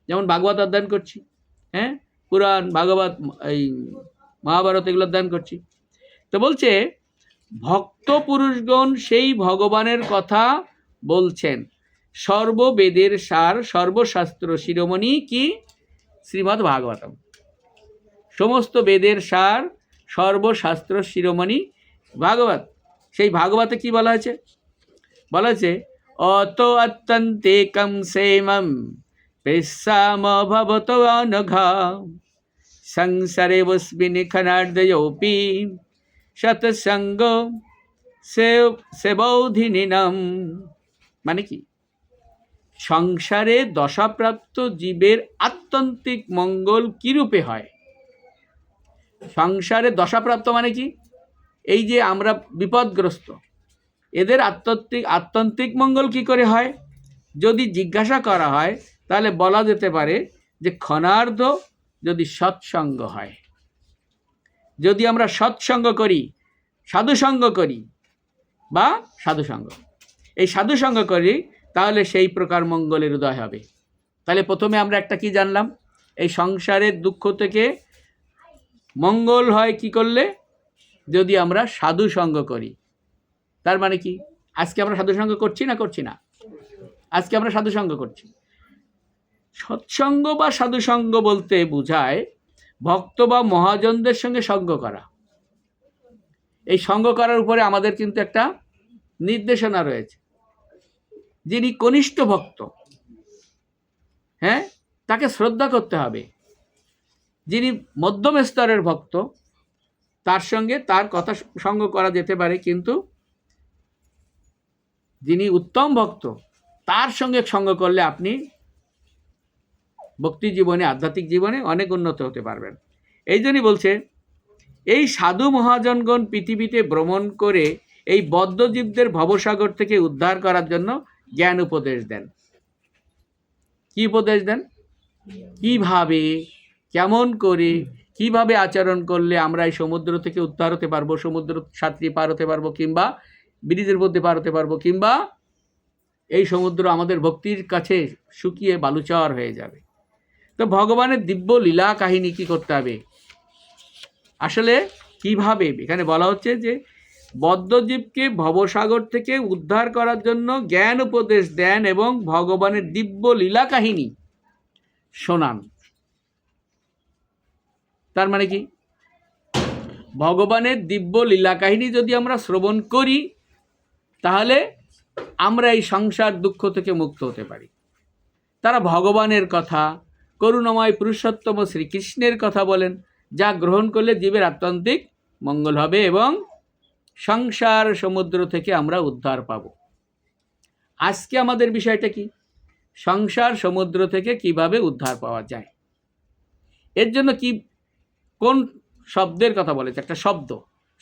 যেমন ভাগবত অধ্যয়ন করছি, হ্যাঁ, পুরাণ, ভাগবত, এই মহাভারত, এগুলো অধ্যয়ন করছি। তো বলছে ভক্ত পুরুষগণ সেই ভগবানের কথা বলছেন। সর্ববেদের সার, সর্বশাস্ত্র শিরোমণি কি? শ্রীমদ্ ভাগবতম। সমস্ত বেদের সার, সর্বশাস্ত্র শিরোমণি ভাগবত। সেই ভাগবতে কি বলা হয়েছে? বলা হয়েছে অত অত্যন্তে কম সেমম পেশাম ভবত অনঘা সংসারে বস্মিন খনার্দয়োপি সৎসঙ্গ সেবৌধিনিনম। মানে কি? সংসারে দশাপ্রাপ্ত জীবের আত্যন্তিক মঙ্গল কিরূপে হয়? সংসারে দশাপ্রাপ্ত মানে কি? এই যে আমরা বিপদগ্রস্ত, এদের আত্যন্তিক মঙ্গল কি করে হয়? যদি জিজ্ঞাসা করা হয় তাহলে বলা যেতে পারে যে ক্ষণার্ধ যদি সৎসঙ্গ হয়। যদি আমরা সৎসঙ্গ করি, সাধুসঙ্গ করি বা সাধুসঙ্গ, এই সাধুসঙ্গ করি, তাহলে সেই প্রকার মঙ্গলের উদয় হবে। তাহলে প্রথমে আমরা একটা কি জানলাম? এই সংসারের দুঃখ থেকে মঙ্গল হয় কি করলে? যদি আমরা সাধুসঙ্গ করি। তার মানে কি? আজকে আমরা সাধুসঙ্গ করছি না করছি না? আজকে আমরা সাধুসঙ্গ করছি। সৎসঙ্গ বা সাধুসঙ্গ বলতে বোঝায় ভক্ত বা মহাজনদের সঙ্গে সঙ্গ করা। এই সঙ্গ করার উপরে আমাদের কিন্তু একটা নির্দেশনা রয়েছে। যিনি কনিষ্ঠ ভক্ত, হ্যাঁ, তাকে শ্রদ্ধা করতে হবে। যিনি মধ্যম স্তরের ভক্ত, তার সঙ্গে তার কথা সঙ্গ করা যেতে পারে, কিন্তু যিনি উত্তম ভক্ত তার সঙ্গে সঙ্গ করলে আপনি ভক্তি জীবনে, আধ্যাত্মিক জীবনে অনেক উন্নত হতে পারবেন। এই জন্যই বলছে এই সাধু মহাজনগণ পৃথিবীতে ভ্রমণ করে এই বদ্ধজীবদের ভবসাগর থেকে উদ্ধার করার জন্য জ্ঞান উপদেশ দেন। কি উপদেশ দেন? কিভাবে, কেমন করে, কিভাবে আচরণ করলে আমরা এই সমুদ্র থেকে উদ্ধার হতে পারবো, সমুদ্র সাঁতরিয়ে পার হতে পারবো, কিংবা ব্রিজের মধ্যে পার হতে পারবো, কিংবা এই সমুদ্র আমাদের ভক্তির কাছে শুকিয়ে বালুচর হয়ে যাবে। তো ভগবানের দিব্য লীলা কাহিনী কি করতে হবে? আসলে কিভাবে? এখানে বলা হচ্ছে যে বদ্ধজীবকে ভবসাগর থেকে উদ্ধার করার জন্য জ্ঞান উপদেশ দেন এবং ভগবানের দিব্য লীলা কাহিনী শোনান। তার মানে কি? ভগবানের দিব্য লীলা কাহিনী যদি আমরা শ্রবণ করি, তাহলে আমরা এই সংসার দুঃখ থেকে মুক্ত হতে পারি। তারা ভগবানের কথা, করুণাময় পুরুষোত্তম শ্রীকৃষ্ণের কথা বলেন, যা গ্রহণ করলে জীবের আত্যন্তিক মঙ্গল হবে এবং সংসার সমুদ্র থেকে আমরা উদ্ধার পাব। আজকে আমাদের বিষয়টা কি? সংসার সমুদ্র থেকে কিভাবে উদ্ধার পাওয়া যায়। এর জন্য কি, কোন শব্দের কথা বলেছে? একটা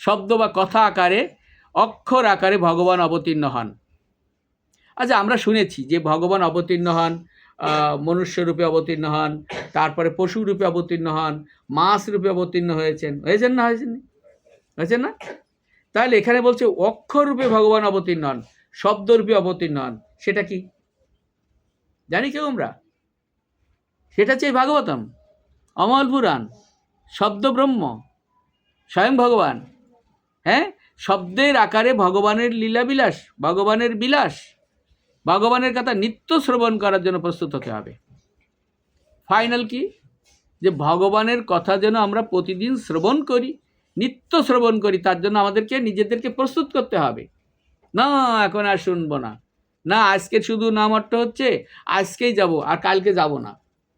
শব্দ বা কথা আকারে, অক্ষর আকারে ভগবান অবতীর্ণ হন। আচ্ছা, আমরা শুনেছি যে ভগবান অবতীর্ণ হন, মনুষ্য রূপে অবতীর্ণ হন, তারপরে পশু রূপে অবতীর্ণ হন, মাছ রূপে অবতীর্ণ হয়েছেন না? হয়েছেন না? তাহলে এখানে বলছে অক্ষর রূপে ভগবান অবতীর্ণ হন, শব্দ রূপে অবতীর্ণ হন। সেটা কি জানি কেউ আমরা? সেটা হচ্ছে ভাগবতম, অমল পুরাণ, শব্দ ব্রহ্ম, স্বয়ং ভগবান। হ্যাঁ, শব্দের আকারে ভগবানের লীলাবিলাস, ভগবানের বিলাস, ভগবানের কথা নিত্য শ্রবণ করার জন্য প্রস্তুত হতে হবে। ফাইনাল কি? যে ভগবানের কথা যেন আমরা প্রতিদিন শ্রবণ করি, নিত্য শ্রবণ করি। তার জন্য আমাদেরকে নিজেদেরকে প্রস্তুত করতে হবে। না এখন আর শুনবো না, না আজকে শুধু নাম অর্থ হচ্ছে, আজকেই যাব আর কালকে যাব না,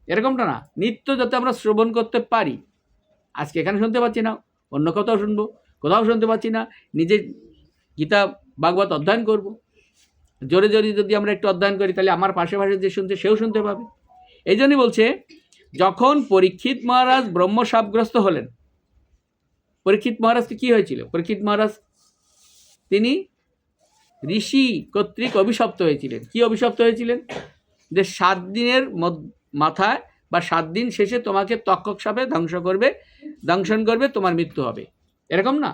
এরকমটা না। নিত্য যাতে আমরা শ্রবণ করতে পারি। আজকে এখানে শুনতে পাচ্ছি না, অন্য কোথাও শুনবো, কোথাও শুনতে পাচ্ছি না, নিজে গীতা ভাগবত অধ্যয়ন করব। জোরে জোরে যদি আমরা একটু অধ্যয়ন করি, তাহলে আমার পাশে যে শুনছে সেও শুনতে পাবে। এই জন্যই বলছে, যখন পরীক্ষিত মহারাজ ব্রহ্মশাপগ্রস্ত হলেন, পরীক্ষিত মহারাজকে কি হয়েছিল? পরীক্ষিত মহারাজ তিনি ঋষি কর্তৃক অভিশপ্ত হয়েছিলেন। কি অভিশপ্ত হয়েছিলেন? যে 7 দিনের মাথায় বা 7 দিন শেষে তোমাকে তক্ষক সাপে দংশন করবে, তোমার মৃত্যু হবে, এরকম না?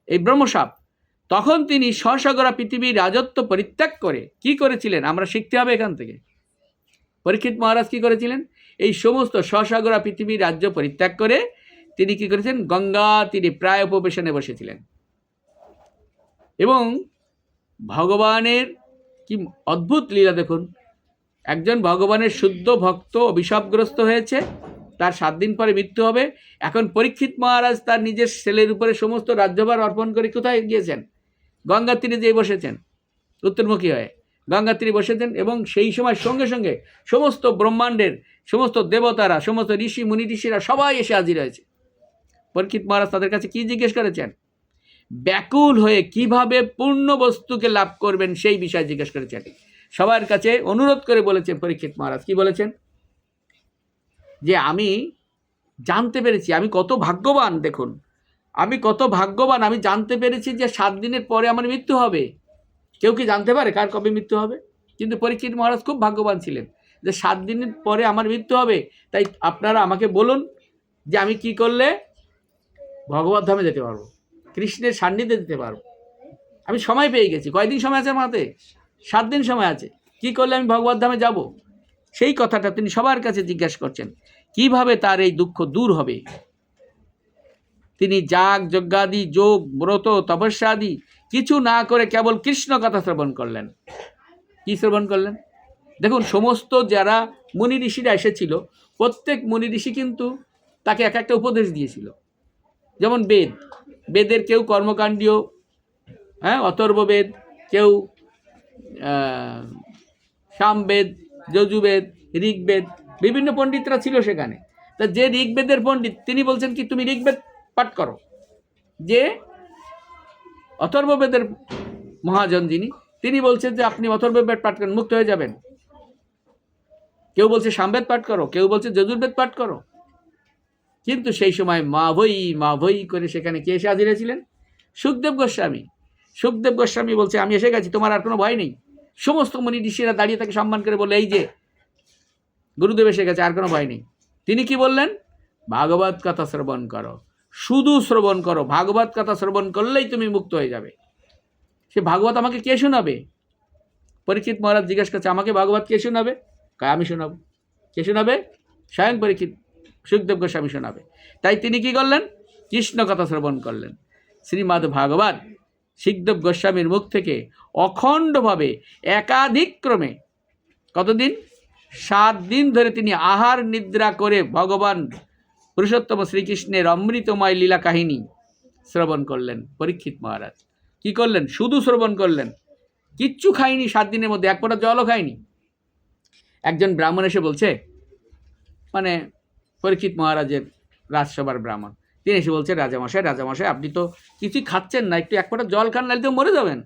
এই ব্রহ্মশাপ। তখন তিনি সসাগরা পৃথিবীর রাজত্ব পরিত্যাগ করে কি করেছিলেন? আমরা শিখতে হবে এখান থেকে। পরীক্ষিত মহারাজ কি করেছিলেন? এই সমস্ত সসাগরা পৃথিবীর রাজ্য পরিত্যাগ করে তিনি কি করেছেন? গঙ্গা তীরে প্রায় উপবেশনে বসেছিলেন এবং ভগবানের কি অদ্ভুত লীলা দেখুন। একজন ভগবানের শুদ্ধ ভক্ত অভিশাপগ্রস্ত হয়েছে, তার 7 দিন পরে মৃত্যু হবে। এখন পরীক্ষিত মহারাজ তার নিজের ছেলের উপরে সমস্ত রাজ্যভার অর্পণ করে কোথায় গিয়েছেন? গঙ্গার তীরে যেয়ে বসেছেন, উত্তরমুখী হয়ে গঙ্গার তীরে বসেছেন, এবং সেই সময় সঙ্গে সঙ্গে সমস্ত ব্রহ্মাণ্ডের সমস্ত দেবতারা, সমস্ত ঋষি মুনি ঋষিরা সবাই এসে হাজির হয়েছে। পরীক্ষিত মহারাজ তাদের কাছে কি জিজ্ঞেস করেছেন? ব্যাকুল হয়ে কিভাবে পূর্ণ বস্তুকে লাভ করবেন সেই বিষয়ে জিজ্ঞেস করেছেন। সবার কাছে অনুরোধ করে বলেছেন পরীক্ষিত মহারাজ, কি বলেছেন? যে আমি জানতে পেরেছি আমি কত ভাগ্যবান, দেখুন আমি কত ভাগ্যবান, আমি জানতে পেরেছি যে 7 দিনের পরে আমার মৃত্যু হবে। কেউ কি জানতে পারে কার কবে মৃত্যু হবে? কিন্তু পরীক্ষিত মহারাজ খুব ভাগ্যবান ছিলেন যে 7 দিনের পরে আমার মৃত্যু হবে, তাই আপনারা আমাকে বলুন যে আমি কি করলে ভগবত ধামে যেতে পারবো, কৃষ্ণের সান্নিধ্যে যেতে পারবো। আমি সময় পেয়ে গেছি। কয়দিন সময় আছে মাতে? 7 দিন সময় আছে। কি করলে আমি ভগবত ধামে যাব? সেই কথাটা তিনি সবার কাছে জিজ্ঞাসা করছেন, কিভাবে তার এই দুঃখ দূর হবে। তিনি যাগ যজ্ঞাদি, যোগ ব্রত তপস্যা আদি কিছু না করে কেবল কৃষ্ণ কথা শ্রবণ করলেন। কি শ্রবণ করলেন? দেখুন, সমস্ত যারা মুনি ঋষিরা এসেছিল, প্রত্যেক মুনি ঋষি কিন্তু তাকে এক একটা উপদেশ দিয়েছিল। যেমন বেদের কেউ কর্মকাণ্ডীয়, অথর্ববেদ, কেউ সামবেদ, যজুবেদ, ঋগ্বেদ, বিভিন্ন পণ্ডিতরা ছিল সেখানে। তা যে ঋগ্বেদের পণ্ডিত তিনি বলছেন কি তুমি ঋগ্বেদ পাঠ করো। যে অথর্ববেদের মহাজন যিনি, তিনি বলছেন যে আপনি অথর্ববেদ পাঠ করেন, মুক্ত হয়ে যাবেন। কেউ বলছে সামবেদ পাঠ করো, কেউ বলছে যজুর্বেদ পাঠ করো। কিন্তু সেই সময় মা ভই করে সেখানে কে এসে হাজির হয়েছিলেন? সুখদেব গোস্বামী। সুখদেব গোস্বামী বলছে আমি এসে গেছি, তোমার আর কোনো ভয় নেই। সমস্ত মুনি ঋষিরা দাঁড়িয়ে তাকে সম্মান করে বলে এই যে গুরুদেব এসে গেছে, আর কোনো ভয় নেই। তিনি কি বললেন? ভাগবত কথা শ্রবণ করো, শুধু শ্রবণ করো, ভাগবত কথা শ্রবণ করলেই তুমি মুক্ত হয়ে যাবে। সে ভাগবত আমাকে কে শোনাবে? পরীক্ষিত মহারাজ জিজ্ঞেস করছে আমাকে ভাগবত কে শোনাবে? আমি শোনাবো। কে শোনাবে? স্বয়ং পরীক্ষিত সুখদেব গোস্বামী শোনাবে। তাই তিনি কি করলেন? কৃষ্ণ কথা শ্রবণ করলেন। শ্রীমদ্ ভাগবত সুখদেব গোস্বামীর মুখ থেকে অখণ্ডভাবে একাধিক্রমে কতদিন? 7 দিন ধরে তিনি আহার নিদ্রা করে ভগবান পুরুষোত্তম শ্রীকৃষ্ণের অমৃতময় লীলা কাহিনী শ্রবণ করলেন। পরীক্ষিত মহারাজ কি করলেন? শুধু শ্রবণ করলেন, কিচ্ছু খায়নি। 7 দিনের মধ্যে এক ফোঁটা জলও খায়নি। একজন ব্রাহ্মণ এসে বলছে, মানে পরীক্ষিত মহারাজের রাজসভার ব্রাহ্মণ, তিনি এসে বলছে রাজামশাই আপনি তো কিছুই খাচ্ছেন না, একটু এক ফোঁটা জল খান, নাহলে তো মরে যাবেন।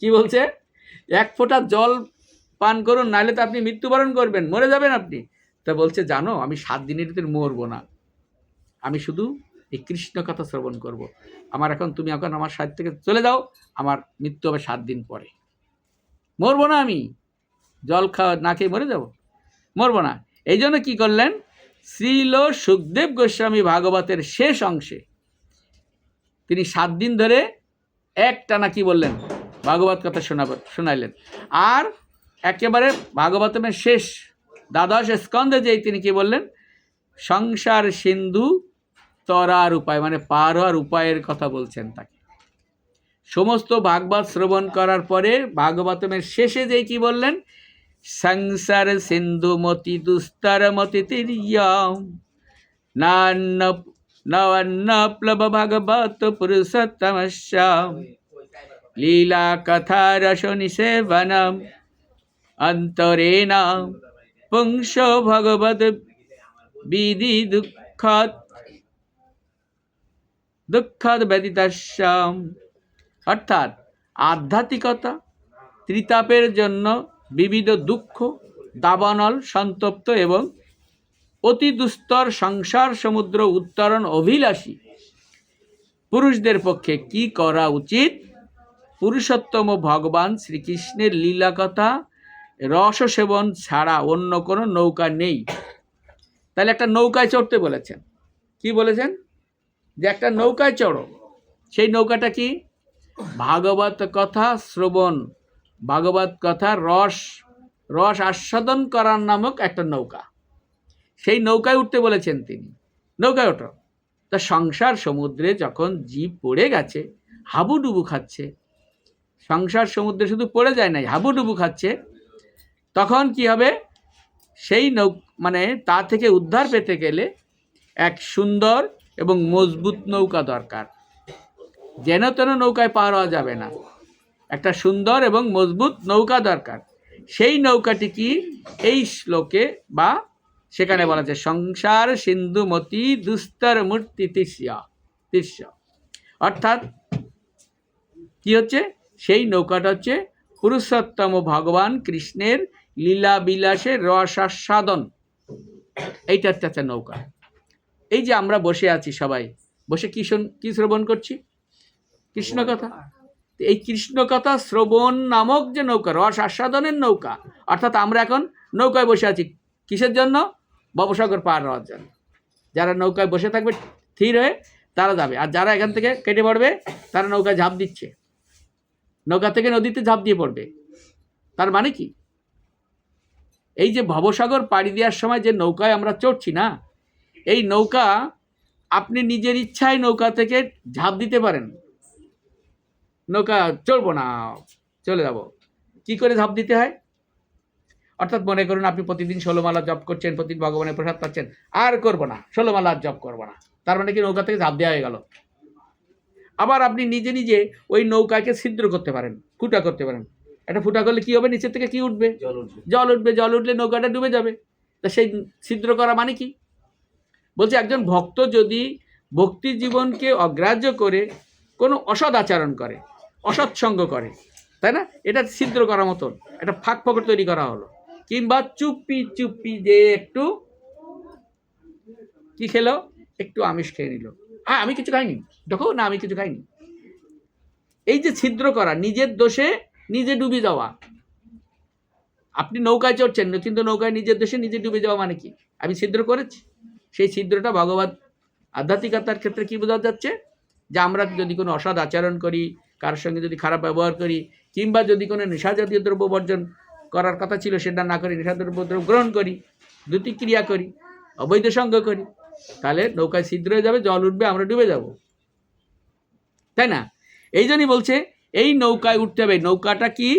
কি বলছে? এক ফোঁটা জল পান করুন, নাহলে তো আপনি মৃত্যুবরণ করবেন, মরে যাবেন আপনি। তা বলছে জানো আমি 7 দিনের ভিতরে মরবো না, আমি শুধু এই কৃষ্ণ কথা শ্রবণ করব। তুমি এখন আমার সাইড থেকে চলে যাও, আমার মৃত্যু হবে 7 দিন পরে। মরবো না, আমি জল খাওয়া না খেয়ে মরে যাব, মরবো না। এই জন্য কী করলেন? শ্রীল সুখদেব গোস্বামী ভাগবতের শেষ অংশে তিনি 7 দিন ধরে একটানা কি বললেন? ভাগবত কথা শোনাইলেন। আর একেবারে ভাগবতের শেষ 12 স্কন্ধে যেই তিনি কি বললেন? সংসার সিন্ধু তরার উপায়, মানে পার হওয়ার উপায়ের কথা বলছেন তাকে। সমস্ত ভাগবত শ্রবণ করার পরে ভাগবতের শেষে যেই কি বললেন? সংসার সিন্ধু মতি দুস্তর মতি তির্যম নান্ন প্লব ভাগবত পুরুষোত্তমস্যাম লীলা কথা রস নিষেবনম অন্তরেণ পুংস ভগবত বিধি দুঃখদ ব্যতীতাস্যাম। অর্থাৎ আধ্যাত্মিকতা ত্রিতাপের জন্য বিবিধ দুঃখ, দাবানল, সন্তপ্ত এবং অতি দুস্তর সংসার সমুদ্র উত্তরণ অভিলাষী পুরুষদের পক্ষে কি করা উচিত? পুরুষোত্তম ভগবান শ্রীকৃষ্ণের লীলা কথা রস সেবন ছাড়া অন্য কোনো নৌকা নেই। তাহলে একটা নৌকায় চড়তে বলেছেন। কি বলেছেন? যে একটা নৌকায় চড়ো। সেই নৌকাটা কি? ভাগবত কথা শ্রবণ, ভাগবত কথা রস আস্বাদন করার নামক একটা নৌকা। সেই নৌকায় উঠতে বলেছেন তিনি। নৌকায় ওঠো। তা সংসার সমুদ্রে যখন জীব পড়ে গেছে, হাবুডুবু খাচ্ছে, সংসার সমুদ্রে শুধু পড়ে যায় নাই, হাবুডুবু খাচ্ছে, তখন কি হবে? সেই মানে তা থেকে উদ্ধার পেতে গেলে এক সুন্দর এবং মজবুত নৌকা দরকার। যেন তেন নৌকায় পার হওয়া যাবে না, একটা সুন্দর এবং মজবুত নৌকা দরকার। সেই নৌকাটি কি এই শ্লোকে বা সেখানে বলা আছে, সংসার সিন্ধুমতি দুস্তর মূর্তি তিস্য। অর্থাৎ কি হচ্ছে, সেই নৌকাটা হচ্ছে পুরুষোত্তম ভগবান কৃষ্ণের লীলা বিলাসের রসাস্বাদন, এইটা একটা নৌকা। এই যে আমরা বসে আছি সবাই, বসে কি শ্রবণ করছি? কৃষ্ণ কথা। এই কৃষ্ণ কথা শ্রবণ নামক যে নৌকা, রস আস্বাদনের নৌকা, অর্থাৎ আমরা এখন নৌকায় বসে আছি কিসের জন্য? ভবসাগর পার হওয়ার জন্য। যারা নৌকায় বসে থাকবে স্থির হয়ে তারা যাবে, আর যারা এখান থেকে কেটে পড়বে তারা নৌকায় ঝাঁপ দিচ্ছে, নৌকা থেকে নদীতে ঝাঁপ দিয়ে পড়বে। তার মানে কি, এই যে ভবসাগর পাড়ি দেওয়ার সময় যে নৌকায় আমরা চড়ছি না, এই নৌকা আপনি নিজের ইচ্ছায় নৌকা থেকে ঝাঁপ দিতে পারেন। নৌকা চড়বো না, চলে যাব, কি করে ঝাঁপ দিতে হয়? অর্থাৎ মনে করুন আপনি প্রতিদিন 16 মালা জপ করছেন, প্রতিদিন ভগবানের প্রসাদ পাচ্ছেন, আর করবো না, 16 মালা জপ করবো না, তার মানে কি নৌকা থেকে ঝাঁপ দেওয়া হয়ে গেল। আবার আপনি নিজে নিজে ওই নৌকাকে ছিদ্র করতে পারেন, ফুটা করতে পারেন। একটা ফুটা করলে কি হবে? নিচের থেকে কি উঠবে? জল উঠবে। জল উঠলে নৌকাটা ডুবে যাবে। তা সেই ছিদ্র করা মানে কি? বলছে একজন ভক্ত যদি ভক্তি জীবনকে অগ্রাহ্য করে কোনো অসৎ আচরণ করে, অসৎসঙ্গ করে, তাই না, এটা ছিদ্র করার মতন একটা ফাঁক ফোকর তৈরি করা হলো। কিংবা চুপি চুপি যে একটু কি খেলো, একটু আমিষ খেয়ে নিল, হ্যাঁ আমি কিছু খাইনি, দেখো না আমি কিছু খাইনি। এই যে ছিদ্র করা, নিজের দোষে নিজে ডুবে যাওয়া। আপনি নৌকায় চড়ছেন কিন্তু নৌকায় নিজের দোষে নিজে ডুবে যাওয়া মানে কি? আমি ছিদ্র করেছি। সেই ছিদ্রটা ভগবত আধ্যাত্মিকতার ক্ষেত্রে কি বোঝা যাচ্ছে? যে আমরা যদি কোনো অসৎ আচরণ করি, কারোর সঙ্গে যদি খারাপ ব্যবহার করি, কিংবা যদি কোনো নেশা জাতীয় দ্রব্য বর্জন করার কথা ছিল সেটা না করি, নেশা দ্রব্য গ্রহণ করি, দুটি ক্রিয়া করি, অবৈধ সঙ্গ করি, তাহলে নৌকায় ছিদ্র হয়ে যাবে, জল উঠবে, আমরা ডুবে যাব, তাই না? এই জন্যই বলছে এই নৌকায় উঠতে হবে। নৌকাটা কি?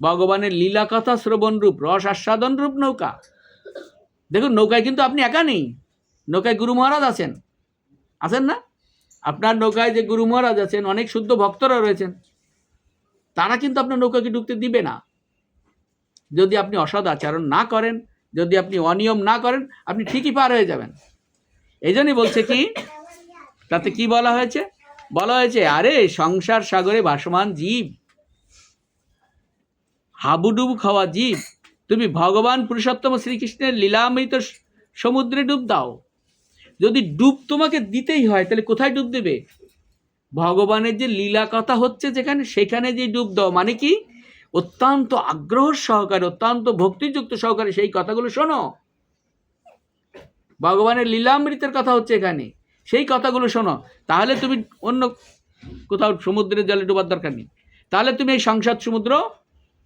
ভগবানের লীলা কথা শ্রবণ রূপ, রস আস্বাদন রূপ নৌকা। দেখুন নৌকায় কিন্তু আপনি একা নেই, নৌকায় গুরু মহারাজ আছেন, আছেন না? আপনার নৌকায় যে গুরু মহারাজ আছেন, অনেক শুদ্ধ ভক্তরা রয়েছেন, তারা কিন্তু আপনার নৌকাকে ডুবতে দিবে না। যদি আপনি অসৎ আচরণ না করেন, যদি আপনি অনিয়ম না করেন, আপনি ঠিকই পার হয়ে যাবেন। এই জন্যই বলছে কি, তাতে কি বলা হয়েছে? বলা হয়েছে আরে সংসার সাগরে ভাসমান জীব, হাবুডুবু খাওয়া জীব, তুমি ভগবান পুরুষোত্তম শ্রীকৃষ্ণের লীলামৃত সমুদ্রে ডুব দাও। যদি ডুব তোমাকে দিতেই হয় তাহলে কোথায় ডুব দেবে? ভগবানের যে লীলা কথা হচ্ছে যেখানে, সেখানে যে ডুব দাও। মানে কি? অত্যন্ত আগ্রহ সহকারে, অত্যন্ত ভক্তিযুক্ত সহকারে সেই কথাগুলো শোনো। ভগবানের লীলামৃতের কথা হচ্ছে এখানে, সেই কথাগুলো শোনো। তাহলে তুমি অন্য কোথাও সমুদ্রের জলে ডোবার দরকার নেই, তাহলে তুমি এই সংসার সমুদ্র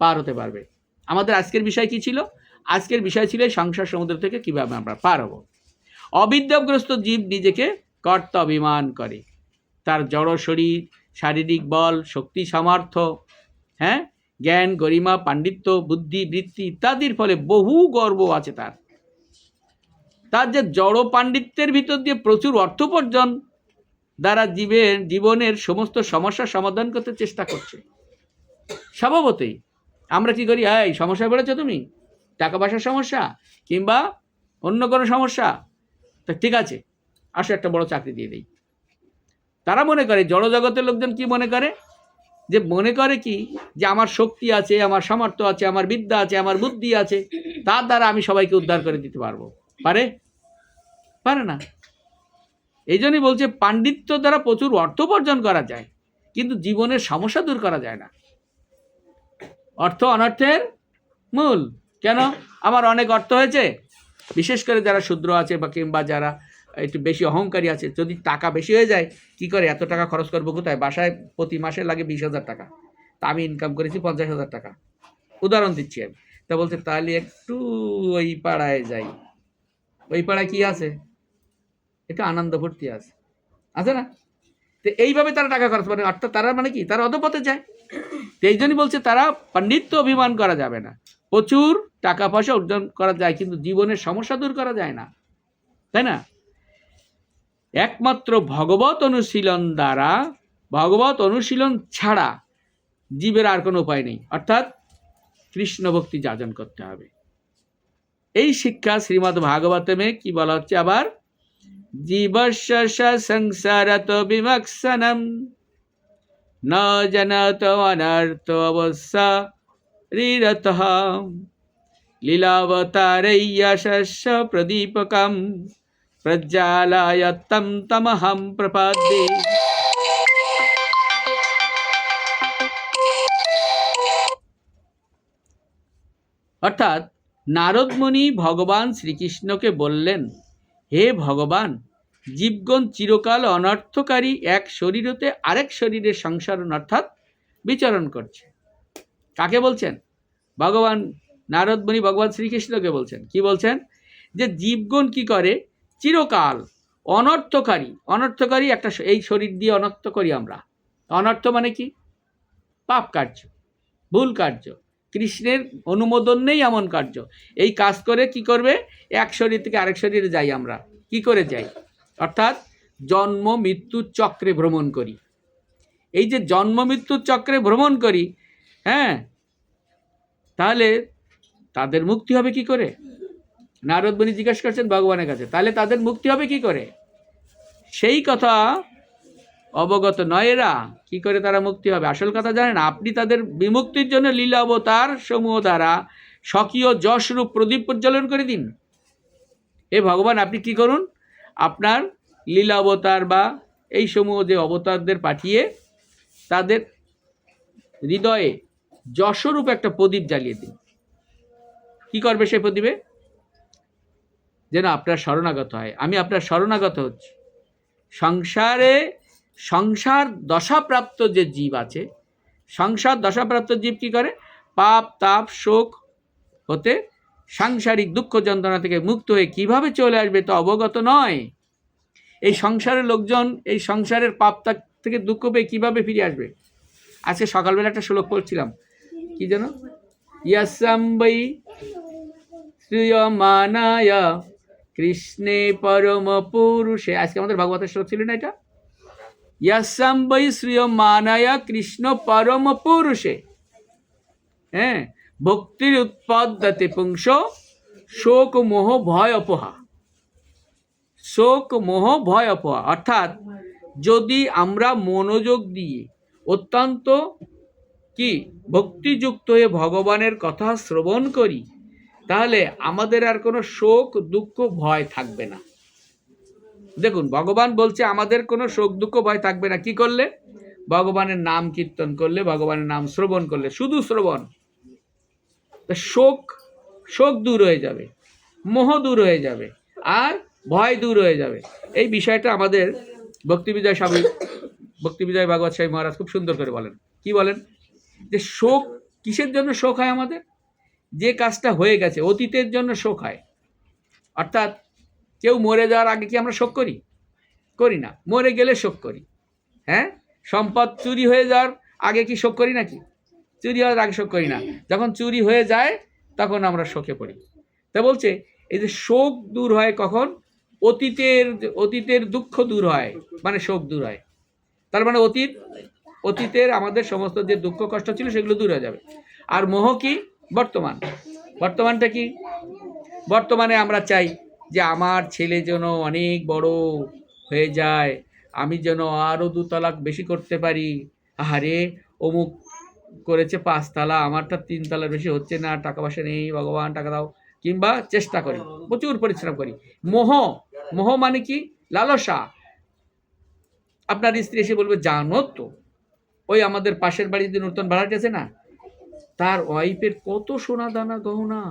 পার হতে পারবে। আমাদের আজকের বিষয় কি ছিল? আজকের বিষয় ছিল এই সংসার সমুদ্র থেকে কিভাবে আমরা পার হব। অবিদ্যাগ্রস্ত জীব নিজেকে কর্তা অভিমান করে, তার জড় শরীর, শারীরিক বল, শক্তি, সামর্থ্য, হ্যাঁ, জ্ঞান, গরিমা, পাণ্ডিত্য, বুদ্ধি, বৃত্তি ইত্যাদির ফলে বহু গর্ব আছে তার যে জড় পাণ্ডিত্যের ভিতর দিয়ে প্রচুর অর্থোপার্জন দ্বারা জীবনের সমস্ত সমস্যার সমাধান করতে চেষ্টা করছে। স্বভাবতই আমরা কি করি? এই সমস্যায় পড়েছো তুমি, টাকা পয়সার সমস্যা কিংবা অন্য কোনো সমস্যা, তা ঠিক আছে আসো একটা বড় চাকরি দিয়ে দেই। তারা মনে করে, জড়জগতের লোকজন কি মনে করে? যে মনে করে কি, যে আমার শক্তি আছে, আমার সামর্থ্য আছে, আমার বিদ্যা আছে, আমার বুদ্ধি আছে, তার দ্বারা আমি সবাইকে উদ্ধার করে দিতে পারবো। পারে না। এই জন্যই বলছে পাণ্ডিত্য দ্বারা প্রচুর অর্থ উপার্জন করা যায়, কিন্তু জীবনের সমস্যা দূর করা যায় না। অর্থ অনর্থের মূল। কেন? আমার অনেক অর্থ হয়েছে, বিশেষ করে যারা শূদ্র আছে বা কিংবা যারা একটু বেশি অহংকারী আছে, যদি টাকা বেশি হয়ে যায় কি করে, এত টাকা খরচ করবো কোথায়? বাসায় প্রতি মাসে লাগে 20,000 টাকা, তা আমি ইনকাম করেছি 50,000 টাকা, উদাহরণ দিচ্ছি আমি। তা বলছে তাহলে একটু ওই পাড়ায় যাই। ওই পাড়ায় কি আছে? একটু আনন্দ ফুর্তি আছে না? তো এইভাবে তারা টাকা খরচ করে, অর্থাৎ তারা মানে কি, তারা অধপথে যায়। তো এই জন্যই বলছে তারা পাণ্ডিত্য অভিমান করা যাবে না, প্রচুর টাকা পয়সা অর্জন করা যায়, কিন্তু জীবনের সমস্যা দূর করা যায় না, তাই না? একমাত্র ভগবত অনুশীলন দ্বারা, ভগবত অনুশীলন ছাড়া জীবের আর কোনো উপায় নেই, অর্থাৎ কৃষ্ণ ভক্তি যাজন করতে হবে। এই শিক্ষা শ্রীমদ্ ভাগবতমে কি বলা হচ্ছে আবার, জীবস্য সংসারত বিমক্ষণম ন জনত অনর্থ অবশ্য রিরতঃ লীলাবতারয়্যশস্য প্রদীপকম প্রজ্বালয়ত্তম তমহং প্রপদ্যে। অর্থাৎ নারদ মুনি ভগবান শ্রীকৃষ্ণকে বললেন, হে ভগবান, জীবগণ চিরকাল অনর্থকারী এক শরীর হতে আরেক শরীরের সংসরণ অর্থাৎ বিচরণ করছে। কাকে বলছেন? ভগবান নারদ মুনি ভগবান শ্রীকৃষ্ণকে বলছেন। কি বলছেন? যে জীবগণ কি করে, চিরকাল অনর্থকারী, অনর্থকারী একটা, এই শরীর দিয়ে অনর্থ করি আমরা। অনর্থ মানে কি? পাপ কার্য, ভুল কার্য, কৃষ্ণের অনুমোদন নেই এমন কার্য। এই কাজ করে কি করবে, এক শরীর থেকে আরেক শরীরে যাই আমরা। কি করে যাই? অর্থাৎ জন্ম মৃত্যুর চক্রে ভ্রমণ করি। এই যে জন্ম মৃত্যুর চক্রে ভ্রমণ করি, হ্যাঁ, তাহলে তাদের মুক্তি হবে কি করে? নারদ মুনি জিজ্ঞাসা করছেন ভগবানের কাছে, তাহলে তাদের মুক্তি হবে কি করে? সেই কথা অবগত নয় এরা। কি করে তারা মুক্তি হবে? আসল কথা জানেন? আপনি তাদের বিমুক্তির জন্য লীলা অবতার সমূহ দ্বারা স্বকীয় যশরূপ প্রদীপ প্রজ্বলন করে দিন। এ ভগবান, আপনি কি করুন, আপনার লীলা অবতার বা এই সমূহ যে অবতারদের পাঠিয়ে তাদের হৃদয়ে যশরূপ একটা প্রদীপ জ্বালিয়ে দিন। কি করবে সেই প্রদীপে? যেন আপনার শরণাগত হয়। আমি আপনার শরণাগত হচ্ছি। সংসার দশাপ্রাপ্ত যে জীব আছে, সংসার দশাপ্রাপ্ত জীব কি করে? পাপ তাপ শোক হতে, সাংসারিক দুঃখ যন্ত্রণা থেকে মুক্ত হয়ে কিভাবে চলে আসবে তা অবগত নয়। এই সংসারের লোকজন এই সংসারের পাপ তাপ থেকে দুঃখ পেয়ে কিভাবে ফিরে আসবে? আজকে সকালবেলা একটা শ্লোক পড়ছিলাম, কি যেন, ইয়াসাম্বৈ শ্রিয়মানায় কৃষ্ণে পরম পুরুষে। আজকে আমাদের ভাগবতের শ্লোক ছিল না এটা? ইয়াসাম্বৈ শ্রিয়মানায় কৃষ্ণ পরম পুরুষে, হ্যাঁ, ভক্তির উৎপদ্যতে পুংস শোক মোহ ভয় অপহা। শোক মোহ ভয় অপহা অর্থাৎ যদি আমরা মনোযোগ দিয়ে অত্যন্ত কি ভক্তিযুক্ত হয়ে ভগবানের কথা শ্রবণ করি, তাহলে আমাদের আর কোনো শোক দুঃখ ভয় থাকবে না। দেখুন, ভগবান বলছে আমাদের কোনো শোক দুঃখ ভয় থাকবে না। কি করলে? ভগবানের নাম কীর্তন করলে, ভগবানের নাম শ্রবণ করলে, শুধু শ্রবণ। শোক দূর হয়ে যাবে, মোহ দূর হয়ে যাবে, আর ভয় দূর হয়ে যাবে। এই বিষয়টা আমাদের ভক্তিবিজয় ভাগবত স্বামী মহারাজ খুব সুন্দর করে বলেন। কি বলেন? যে শোক কিসের জন্য শোক হয় আমাদের? যে কাজটা হয়ে গেছে, অতীতের জন্য শোক হয়। অর্থাৎ কেউ মরে যাওয়ার আগে কি আমরা শোক করি? করি না। মরে গেলে শোক করি। হ্যাঁ, সম্পদ চুরি হয়ে যাওয়ার আগে কি শোক করি নাকি? চুরি হওয়ার আগে শোক করি না। যখন চুরি হয়ে যায় তখন আমরা শোকে পড়ি। তা বলছে এই যে শোক দূর হয় কখন? অতীতের দুঃখ দূর হয়, মানে শোক দূর হয়। তার মানে অতীতের আমাদের সমস্ত যে দুঃখ কষ্ট ছিল সেগুলো দূর হয়ে যাবে। আর মোহ কি? বর্তমানটা কি? বর্তমানে আমরা চাই যে আমার ছেলে যেন অনেক বড় হয়ে যায়, আমি যেন আরও 2 তালাক বেশি করতে পারি। আরে অমুক করেছে 5 তালা, আমারটা 3 তালার বেশি হচ্ছে না, টাকা পয়সা নেই, ভগবান টাকা দাও। কিংবা চেষ্টা করি, প্রচুর পরিশ্রম করি। মোহ মানে কি? লালসা। আপনার স্ত্রী এসে বলবে, জানো তো ওই আমাদের পাশের বাড়িতে নতুন ভাড়াটি আছে না, তার ওয়াইফের কত সোনা দানা গহনা,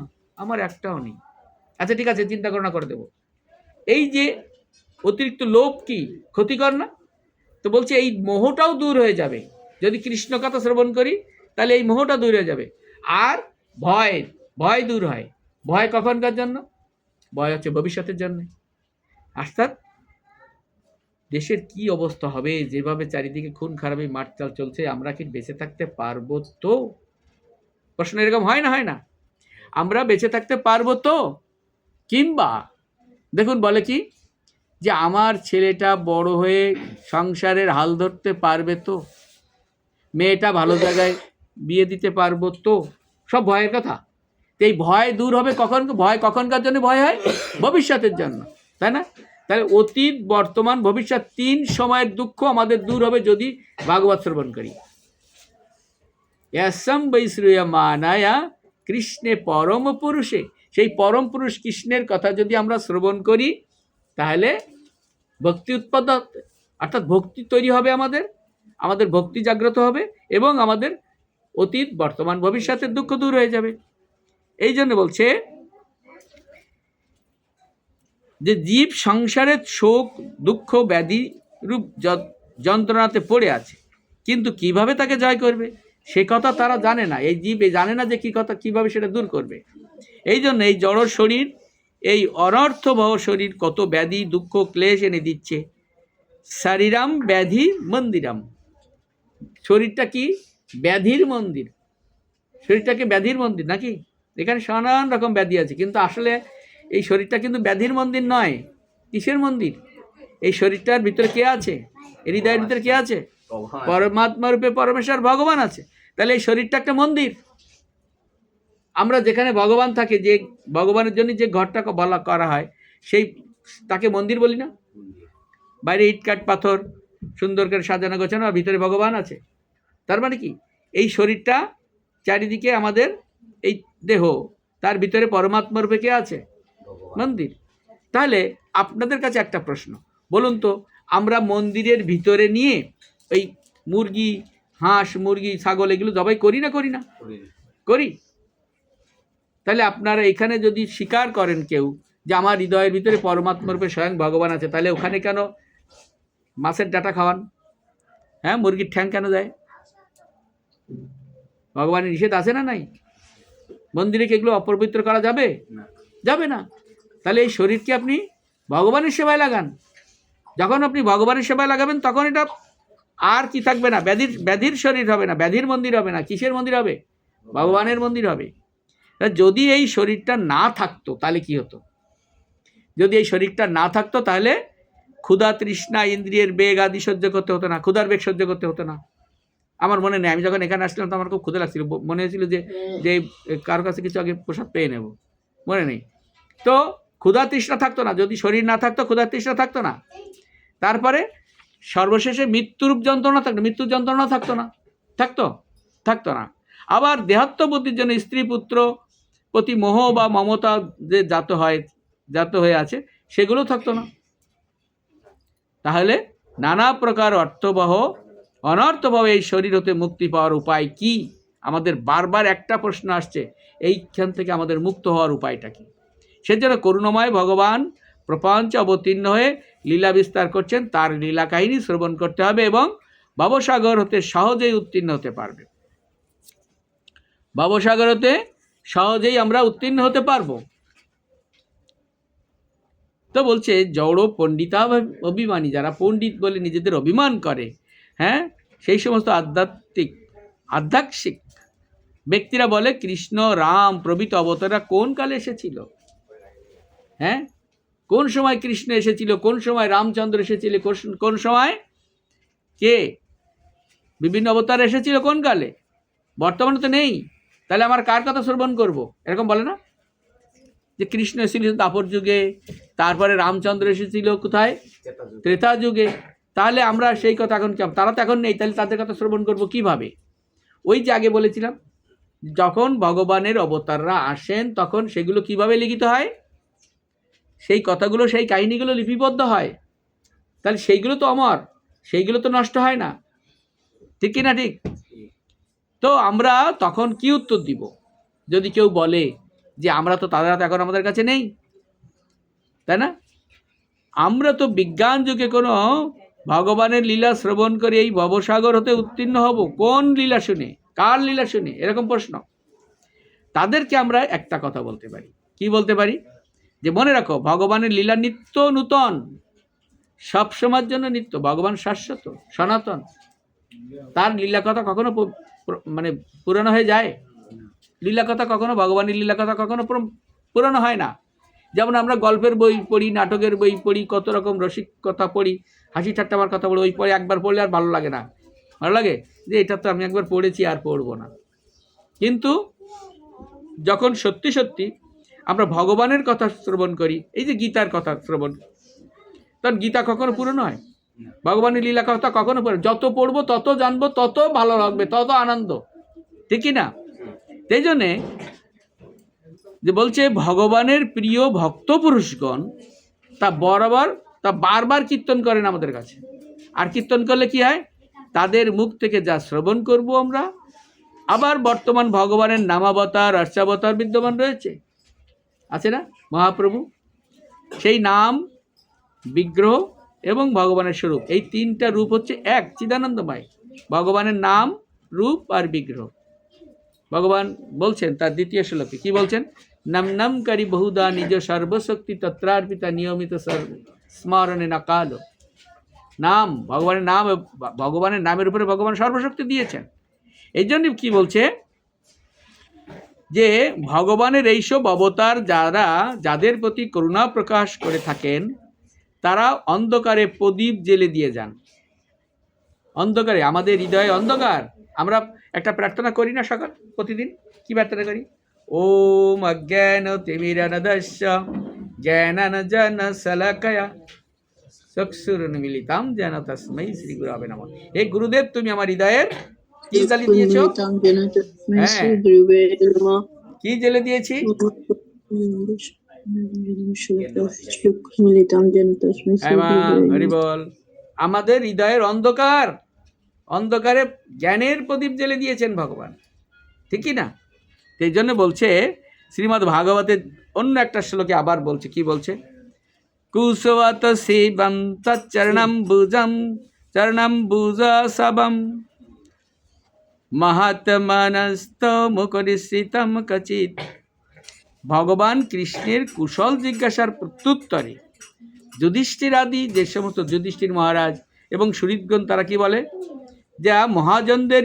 আমার একটাও নেই। আচ্ছা ঠিক আছে, চিন্তা করো না, করে দেবো। এই যে অতিরিক্ত লোভ কি ক্ষতিকর না? তো বলছে এই মোহটাও দূর হয়ে যাবে যদি কৃষ্ণ কথা শ্রবণ করি, তাহলে এই মোহটা দূর হয়ে যাবে। আর ভয় দূর হয়। ভয় কখনকার জন্য? ভয় হচ্ছে ভবিষ্যতের জন্য। অর্থাৎ দেশের কি অবস্থা হবে, যেভাবে চারিদিকে খুন খারাপি মারচাল চলছে, আমরা কি বেঁচে থাকতে পারবো? তো প্রশ্ন এরকম হয় না? আমরা বেঁচে থাকতে পারবো তো? কিংবা দেখুন বলে কি, যে আমার ছেলেটা বড় হয়ে সংসারের হাল ধরতে পারবে তো, মেয়েটা ভালো জায়গায় বিয়ে দিতে পারবো তো, সব ভয়ের কথা। এই ভয় দূর হবে কখন? ভয় কখনকার জন্য ভয় হয়? ভবিষ্যতের জন্য, তাই না? তাহলে অতীত, বর্তমান, ভবিষ্যৎ 3 সময়ের দুঃখ আমাদের দূর হবে যদি ভাগবত শ্রবণ করি। ইয়াসম বৈশ্রয়া মানায়া কৃষ্ণে পরম পুরুষে, সেই পরম পুরুষ কৃষ্ণের কথা যদি আমরা শ্রবণ করি তাহলে ভক্তি উৎপন্ন, অর্থাৎ ভক্তি তৈরি হবে, আমাদের ভক্তি জাগ্রত হবে এবং আমাদের অতীত, বর্তমান, ভবিষ্যতের দুঃখ দূর হয়ে যাবে। এই জন্য বলছে যে জীব সংসারের শোক, দুঃখ, ব্যাধি রূপ যন্ত্রণাতে পড়ে আছে, কিন্তু কিভাবে তাকে জয় করবে সে কথা তারা জানে না। এই জীব জানে না যে কিভাবে সেটা দূর করবে। এই জন্য এই জড় শরীর, এই অনর্থবহ শরীর কত ব্যাধি, দুঃখ, ক্লেশ এনে দিচ্ছে। শারীরাম ব্যাধি মন্দিরাম, শরীরটা কি? ব্যাধির মন্দির। শরীরটাকে ব্যাধির মন্দির নাকি? এখানে নানান রকম ব্যাধি আছে, কিন্তু আসলে এই শরীরটা কিন্তু ব্যাধির মন্দির নয়। কিসের মন্দির? এই শরীরটার ভিতরে কে আছে? হৃদয়ের ভিতরে কে আছে? পরমাত্মা রূপে পরমেশ্বর ভগবান আছে। তাহলে এই শরীরটা একটা মন্দির। আমরা যেখানে ভগবান থাকে, যে ভগবানের জন্য যে ঘরটা বলা করা হয়, সেই তাকে মন্দির বলি না? বাইরে ইট কাঠ পাথর সুন্দর করে সাজানো গোছানো, আর ভিতরে ভগবান আছে। তার মানে কি, এই শরীরটা চারিদিকে আমাদের এই দেহ, তার ভিতরে পরমাত্মা রূপে কে আছে? মন্দির। তাহলে আপনাদের কাছে একটা প্রশ্ন, বলুন তো, আমরা মন্দিরের ভিতরে নিয়ে এই মুরগি, হাঁস, মুরগি, ছাগল এগুলো জবাই করি না করি না? করি। তাহলে আপনারা এখানে যদি স্বীকার করেন কেউ যে আমার হৃদয়ের ভিতরে পরমাত্মা রূপে স্বয়ং ভগবান আছে, তাহলে ওখানে কেন মাছের ডাটা খাওয়ান? হ্যাঁ, মুরগির ঠ্যাং কেন যায়? ভগবানের নিষেধ আছে না নাই? মন্দিরে কি এগুলো অপবিত্র করা যাবে? যাবে না। তাহলে এই শরীরকে আপনি ভগবানের সেবায় লাগান। যখন আপনি ভগবানের সেবায় লাগাবেন তখন এটা আর কি থাকবে না, ব্যাধির শরীর হবে না, ব্যাধির মন্দির হবে না। কিসের মন্দির হবে? ভগবানের মন্দির হবে। যদি এই শরীরটা না থাকতো তাহলে কি হতো? যদি এই শরীরটা না থাকতো তাহলে ক্ষুধা, তৃষ্ণা, ইন্দ্রিয়ের বেগ আদি সহ্য করতে হতো না, ক্ষুধার বেগ সহ্য করতে হতো না। আমার মনে নেই, আমি যখন এখানে আসলাম তো আমার খুব ক্ষুধা লাগছিল, মনে হয়েছিল যে কারো কাছে কিছু আগে প্রসাদ পেয়ে নেব, মনে নেই। তো ক্ষুধা তৃষ্ণা থাকতো না, যদি শরীর না থাকতো ক্ষুধা তৃষ্ণা থাকতো না। তারপরে সর্বশেষে মৃত্যুরূপ যন্ত্রণা থাকতো, মৃত্যুর যন্ত্রণা থাকতো না। আবার দেহাত্ম বুদ্ধির জন্য স্ত্রী, পুত্র প্রতি মোহ বা মমতা যে জাত হয়ে আছে সেগুলো থাকতো না। তাহলে নানা প্রকার অর্থবহ অনর্থবহ এই শরীর হতে মুক্তি পাওয়ার উপায় কি? আমাদের বারবার একটা প্রশ্ন আসছে, এইখান থেকে আমাদের মুক্ত হওয়ার উপায়টা কি? সেজন্য করুণাময় ভগবান প্রপঞ্চে অবতীর্ণ হয়ে লীলা বিস্তার করছেন। তার লীলা কাহিনী শ্রবণ করতে হবে এবং ভবসাগর হতে সহজেই উত্তীর্ণ হতে পারবে। ভবসাগর হতে সহজেই আমরা উত্তীর্ণ হতে পারবো। তো বলছে জড় পণ্ডিতা অভিমানী, যারা পণ্ডিত বলে নিজেদের অভিমান করে, হ্যাঁ, সেই সমস্ত আধ্যাত্মিক ব্যক্তিরা বলে কৃষ্ণ, রাম প্রভৃতি অবতাররা কোন কালে এসেছিল? হ্যাঁ, কোন সময় কৃষ্ণ এসেছিল, কোন সময় রামচন্দ্র এসেছিল, কোন সময় কে বিভিন্ন অবতার এসেছিল, কোন কালে? বর্তমানে তো নেই। তাহলে আমার কার কথা শ্রবণ করব? এরকম বলে না যে কৃষ্ণ এসেছিল দাপর যুগে, তারপরে রামচন্দ্র এসেছিল কোথায়? ত্রেতা যুগে। তাহলে আমরা সেই কথা এখন, তারা তো এখন নেই, তাহলে তাদের কথা শ্রবণ করব কিভাবে? ওই যে আগে বলেছিলাম, যখন ভগবানের অবতাররা আসেন তখন সেগুলো কিভাবে লিখিত হয়? সেই কথাগুলো, সেই কাহিনীগুলো লিপিবদ্ধ হয়। তাহলে সেইগুলো তো অমর, সেইগুলো তো নষ্ট হয় না, ঠিক কি না? ঠিক। তো আমরা তখন কি উত্তর দিব যদি কেউ বলে যে আমরা তো, তারা তো এখন আমাদের কাছে নেই, তাই না? আমরা তো বিজ্ঞান যুগে কোনো ভগবানের লীলা শ্রবণ করে এই ভবসাগর হতে উত্তীর্ণ হব কোন লীলা শুনে, কার লীলা শুনে? এরকম প্রশ্ন। তাদেরকে আমরা একটা কথা বলতে পারি। কি বলতে পারি? যে মনে রাখো, ভগবানের লীলা নিত্য নূতন, সব সময়ের জন্য নিত্য। ভগবান শাশ্বত, সনাতন, তার লীলা কথা কখনো মানে পুরানো হয়ে যায়? লীলা কথা কখনো, ভগবানের লীলা কথা কখনো পুরানো হয় না। যেমন আমরা গল্পের বই পড়ি, নাটকের বই পড়ি, কত রকম রসিক কথা পড়ি, হাসি ঠাট্টামার কথা পড়ি, ওই পরে একবার পড়লে আর ভালো লাগে না, ভালো লাগে যে এটা তো আমি একবার পড়েছি আর পড়বো না। কিন্তু যখন সত্যি সত্যি আমরা ভগবানের কথা শ্রবণ করি, এই যে গীতার কথা শ্রবণ, তখন গীতা কখনো পুরনো হয়? ভগবানের লীলা কথা কখনো পড়ে? যত পড়বো তত জানবো, তত ভালো লাগবে, তত আনন্দ, ঠিকই না? সেই জন্যে যে বলছে ভগবানের প্রিয় ভক্ত পুরুষগণ তা বরাবর, তা বারবার কীর্তন করেন আমাদের কাছে। আর কীর্তন করলে কি হয়? তাদের মুখ থেকে যা শ্রবণ করব আমরা, আবার বর্তমান ভগবানের নামাবতার, অর্চাবতার বিদ্যমান রয়েছে, আছে না? মহাপ্রভু, সেই নাম, বিগ্রহ এবং ভগবানের স্বরূপ, এই তিনটা রূপ হচ্ছে এক চিদানন্দময়। ভগবানের নাম, রূপ আর বিগ্রহ। ভগবান বলছেন তার দ্বিতীয় শ্লোকে, কি বলছেন? নম নম করি বহুদা নিজ সর্বশক্তি তত্রার্পিতা নিয়মিত স্মরণে না কালো। নাম, ভগবানের নাম, ভগবানের নামের উপরে ভগবান সর্বশক্তি দিয়েছেন। এই জন্য কি বলছে যে ভগবানের এইসব অবতার যারা, যাদের প্রতি করুণা প্রকাশ করে থাকেন, তারা অন্ধকারে প্রদীপ জেলে দিয়ে যান। অন্ধকারে, আমাদের হৃদয়ে অন্ধকার, আমরা একটা প্রার্থনা করি না সকাল প্রতিদিন? কি প্রার্থনা করি? ওম অজ্ঞান তিমিরানদস্য জ্ঞানাঞ্জন শলাকয়া চক্ষুরুন্মিলিতং যেন তস্मै শ্রী গুরবে নমঃ। হে গুরুদেব, তুমি আমার হৃদয়ের কি জ্বালিয়ে দিয়েছো? হ্যাঁ, কি জ্বেলে দিয়েছি? হরি বল। আমাদের হৃদয়ের অন্ধকার, অন্ধকারে জ্ঞানের প্রদীপ জ্বেলে দিয়েছেন ভগবান, ঠিকই না? সেই জন্য বলছে শ্রীমদ্ ভাগবতের অন্য একটা শ্লোকে আবার বলছে, কি বলছে? কুশবত শিবম তচ্চরণম্বুজম চরণম্বুজ সবম মহাত্মনস্ত মুখনিসৃতম কচিত। ভগবান কৃষ্ণের কুশল জিজ্ঞাসার প্রত্যুত্তরে যুধিষ্ঠির আদি, যে সমস্ত যুধিষ্ঠির মহারাজ এবং সুহৃদগণ, তারা কি বলে? যা মহাজনদের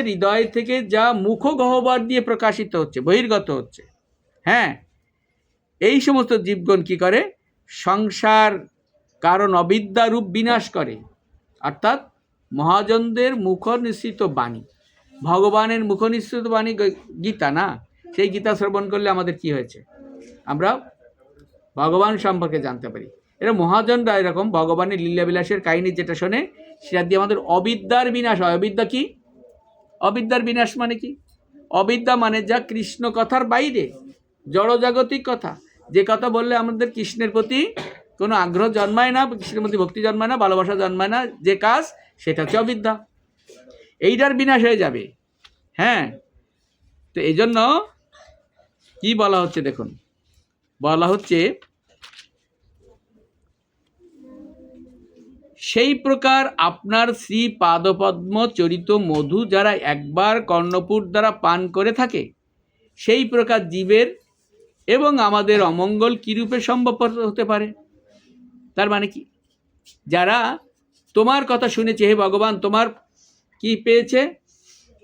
হৃদয় থেকে যা মুখগহ্বর দিয়ে প্রকাশিত হচ্ছে, বহির্গত হচ্ছে, হ্যাঁ, এই সমস্ত জীবগণ কি করে? সংসার কারণ অবিদ্যারূপ বিনাশ করে। অর্থাৎ মহাজনদের মুখনিসৃত বাণী, ভগবানের মুখনিসৃত বাণী গীতা না, সেই গীতা শ্রবণ করলে আমাদের কি হয়েছে? আমরা ভগবান সম্পর্কে জানতে পারি। এরা মহাজনরা এরকম ভগবানের লীলাবিলাসের কাহিনী যেটা শোনে, সেটা দিয়ে আমাদের অবিদ্যার বিনাশ হয়। অবিদ্যা কি? অবিদ্যার বিনাশ মানে কি? অবিদ্যা মানে যা কৃষ্ণ কথার বাইরে, জড়জাগতিক কথা, যে কথা বললে আমাদের কৃষ্ণের প্রতি কোনো আগ্রহ জন্মায় না, কৃষ্ণের প্রতি ভক্তি জন্মায় না, ভালোবাসা জন্মায় না, যে কাজ, সেটা হচ্ছে অবিদ্যা। এইটার বিনাশ হয়ে যাবে। হ্যাঁ, তো এই জন্য কি বলা হচ্ছে দেখুন, বলা হচ্ছে সেই প্রকার আপনার শ্রী পাদপদ্ম চরিত মধু যারা একবার কর্ণপুর দ্বারা পান করে থাকে, সেই প্রকার জীবের এবং আমাদের অমঙ্গল কীরূপে সম্ভব হতে পারে? তার মানে কি? যারা তোমার কথা শুনেছে, হে ভগবান, তোমার কি পেয়েছে?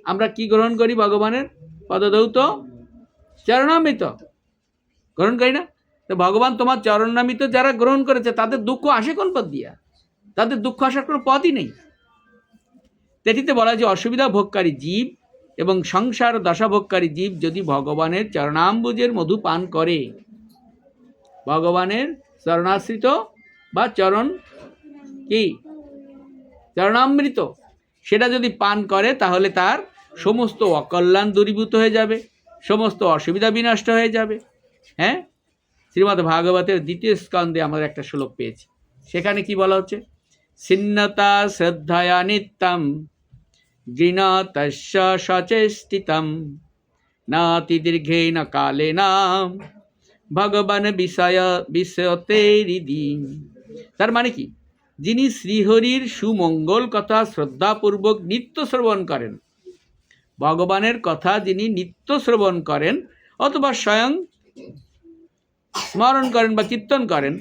আমরা কি গ্রহণ করি? ভগবানের পদধৌত চরণামৃত গ্রহণ করি না? তো ভগবান তোমার চরণামৃত যারা গ্রহণ করেছে, তাদের দুঃখ আসে কোন পথ দিয়া? তাদের দুঃখ আসার কোনো পথই নেই। এটিতে বলা যে অসুবিধা ভোগকারী জীব এবং সংসার দশাভোগকারী জীব যদি ভগবানের চরণাম্বুজের মধু পান করে, ভগবানের চরণাশ্রিত বা চরণ কি চরণামৃত, সেটা যদি পান করে, তাহলে তার সমস্ত অকল্যাণ দূরীভূত হয়ে যাবে, সমস্ত অসুবিধা বিনষ্ট হয়ে যাবে। হ্যাঁ, শ্রীমদ্ ভাগবতের দ্বিতীয় স্কন্ধে আমরা একটা শ্লোক পেয়েছি, সেখানে কি বলা হচ্ছে? ছিন্নতা শ্রদ্ধয়া নিত্যম গৃণতস্য সচেষ্টিতম নাতি দীর্ঘেন কালেন ভগবান বিষয়তেরিদি। তার মানে কি? যিনি শ্রীহরির সুমঙ্গল কথা শ্রদ্ধাপূর্বক নিত্য শ্রবণ করেন, ভগবানের কথা যিনি নিত্য শ্রবণ করেন অথবা স্বয়ং স্মরণ করেন বা কীর্তন করেন,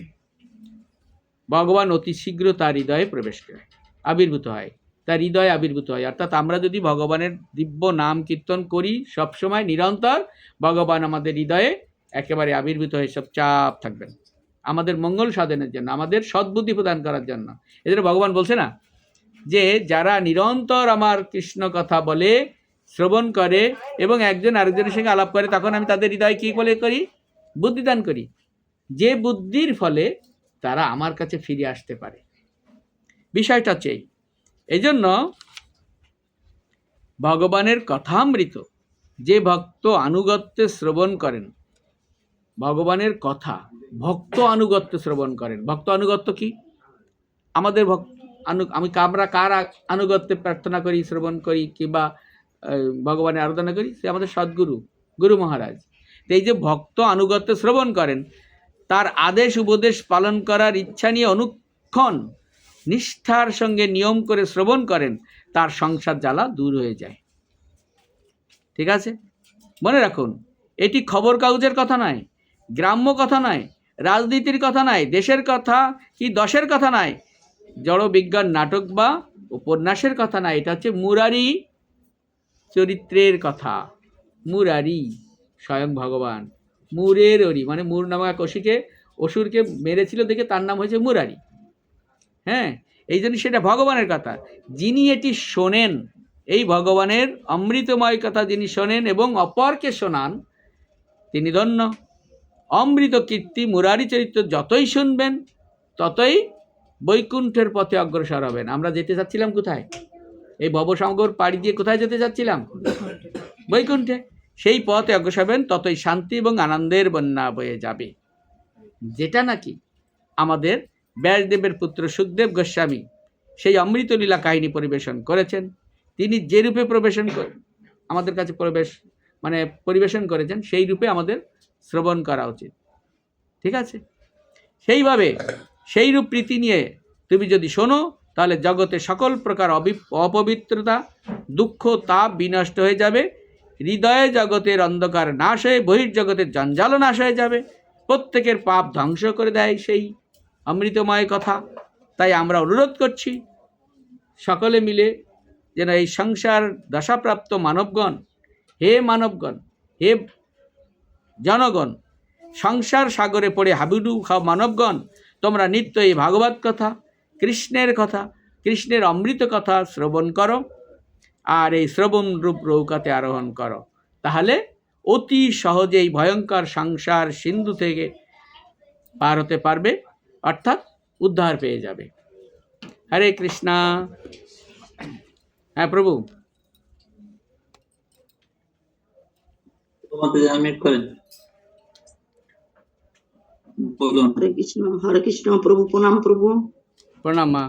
ভগবান অতি শীঘ্র তার হৃদয়ে প্রবেশ করে, আবির্ভূত হয়। তার হৃদয়ে আবির্ভূত হয়। অর্থাৎ আমরা যদি ভগবানের দিব্য নাম কীর্তন করি সবসময় নিরন্তর, ভগবান আমাদের হৃদয়ে একেবারে আবির্ভূত হয়ে সব চাপ থাকবেন আমাদের মঙ্গল সাধনের জন্য, আমাদের সদ্বুদ্ধি প্রদান করার জন্য। এদের ভগবান বলছে না যে যারা নিরন্তর আমার কৃষ্ণ কথা বলে, শ্রবণ করে এবং একজন আরেকজনের সঙ্গে আলাপ করে, তখন আমি তাদের হৃদয়ে কী বলে করি? বুদ্ধিদান করি, যে বুদ্ধির ফলে তারা আমার কাছে ফিরে আসতে পারে। বিষয়টা হচ্ছে এই জন্য ভগবানের কথামৃত যে ভক্ত আনুগত্যে শ্রবণ করেন, ভগবানের কথা ভক্ত আনুগত্য শ্রবণ করেন। ভক্ত আনুগত্য কি? আমাদের আমরা কার আনুগত্যে প্রার্থনা করি, শ্রবণ করি কিংবা ভগবানের আরাধনা করি? সে আমাদের সদ্গুরু, গুরু মহারাজ। এই যে ভক্ত আনুগত্য শ্রবণ করেন, তার আদেশ উপদেশ পালন করার ইচ্ছা নিয়ে অনুক্ষণ নিষ্ঠার সঙ্গে নিয়ম করে শ্রবণ করেন, তার সংসার জ্বালা দূর হয়ে যায়। ঠিক আছে, মনে রাখুন, এটি খবর কাগজের কথা নয়, গ্রাম্য কথা নয়, রাজনীতির কথা নয়, দেশের কথা কি দশের কথা নয়, জড় বিজ্ঞান নাটক বা উপন্যাসের কথা নয়। এটা হচ্ছে মুরারি চরিত্রের কথা। মুরারি স্বয়ং ভগবান, মুরের অরি মানে মুর নামক এক অসুরকে মেরেছিল দেখে তার নাম হয়েছে মুরারি। হ্যাঁ, এই জন্য সেটা ভগবানের কথা। যিনি এটি শোনেন, এই ভগবানের অমৃতময় কথা যিনি শোনেন এবং অপরকে শোনান, তিনি ধন্য। অমৃত কীর্তি মুরারি চরিত্র যতই শুনবেন ততই বৈকুণ্ঠের পথে অগ্রসর হবেন। আমরা যেতে চাচ্ছিলাম কোথায়? এই ভবসাগর পাড়ি দিয়ে কোথায় যেতে চাচ্ছিলাম? বৈকুণ্ঠে। সেই পথে অগ্রসর হবেন, ততই শান্তি এবং আনন্দের বন্যা বয়ে যাবে। যেটা নাকি আমাদের ব্যাসদেবের পুত্র সুখদেব গোস্বামী সেই অমৃতলীলা কাহিনী পরিবেশন করেছেন। তিনি যে রূপে আমাদের কাছে পরিবেশন করেছেন, সেই রূপে আমাদের শ্রবণ করা উচিত। ঠিক আছে, সেইভাবে সেই রূপ প্রীতি নিয়ে তুমি যদি শোনো, তাহলে জগতে সকল প্রকার অপবিত্রতা, দুঃখ, তাপ বিনষ্ট হয়ে যাবে। হৃদয়ে জগতের অন্ধকার নাশ হয়ে বহির্জগতের জঞ্জাল নাশ হয়ে যাবে। প্রত্যেকের পাপ ধ্বংস করে দেয় সেই অমৃতময় কথা। তাই আমরা অনুরোধ করছি সকলে মিলে যেন এই সংসার দশাপ্রাপ্ত মানবগণ, হে মানবগণ, হে জনগণ, সংসার সাগরে পড়ে হাবুডু খাও মানবগণ, তোমরা নিত্য এই ভাগবত কথা, কৃষ্ণের কথা, কৃষ্ণের অমৃত কথা শ্রবণ করো আর এই শ্রবণ রূপ নৌকাতে আরোহণ করো। তাহলে অতি সহজেই ভয়ঙ্কর সংসার সিন্ধু থেকে পার হতে পারবে, অর্থাৎ উদ্ধার পেয়ে যাবে। হরে কৃষ্ণা। হ্যাঁ প্রভু, হরে কৃষ্ণ প্রভু। প্রণাম প্রভু। প্রণাম মা।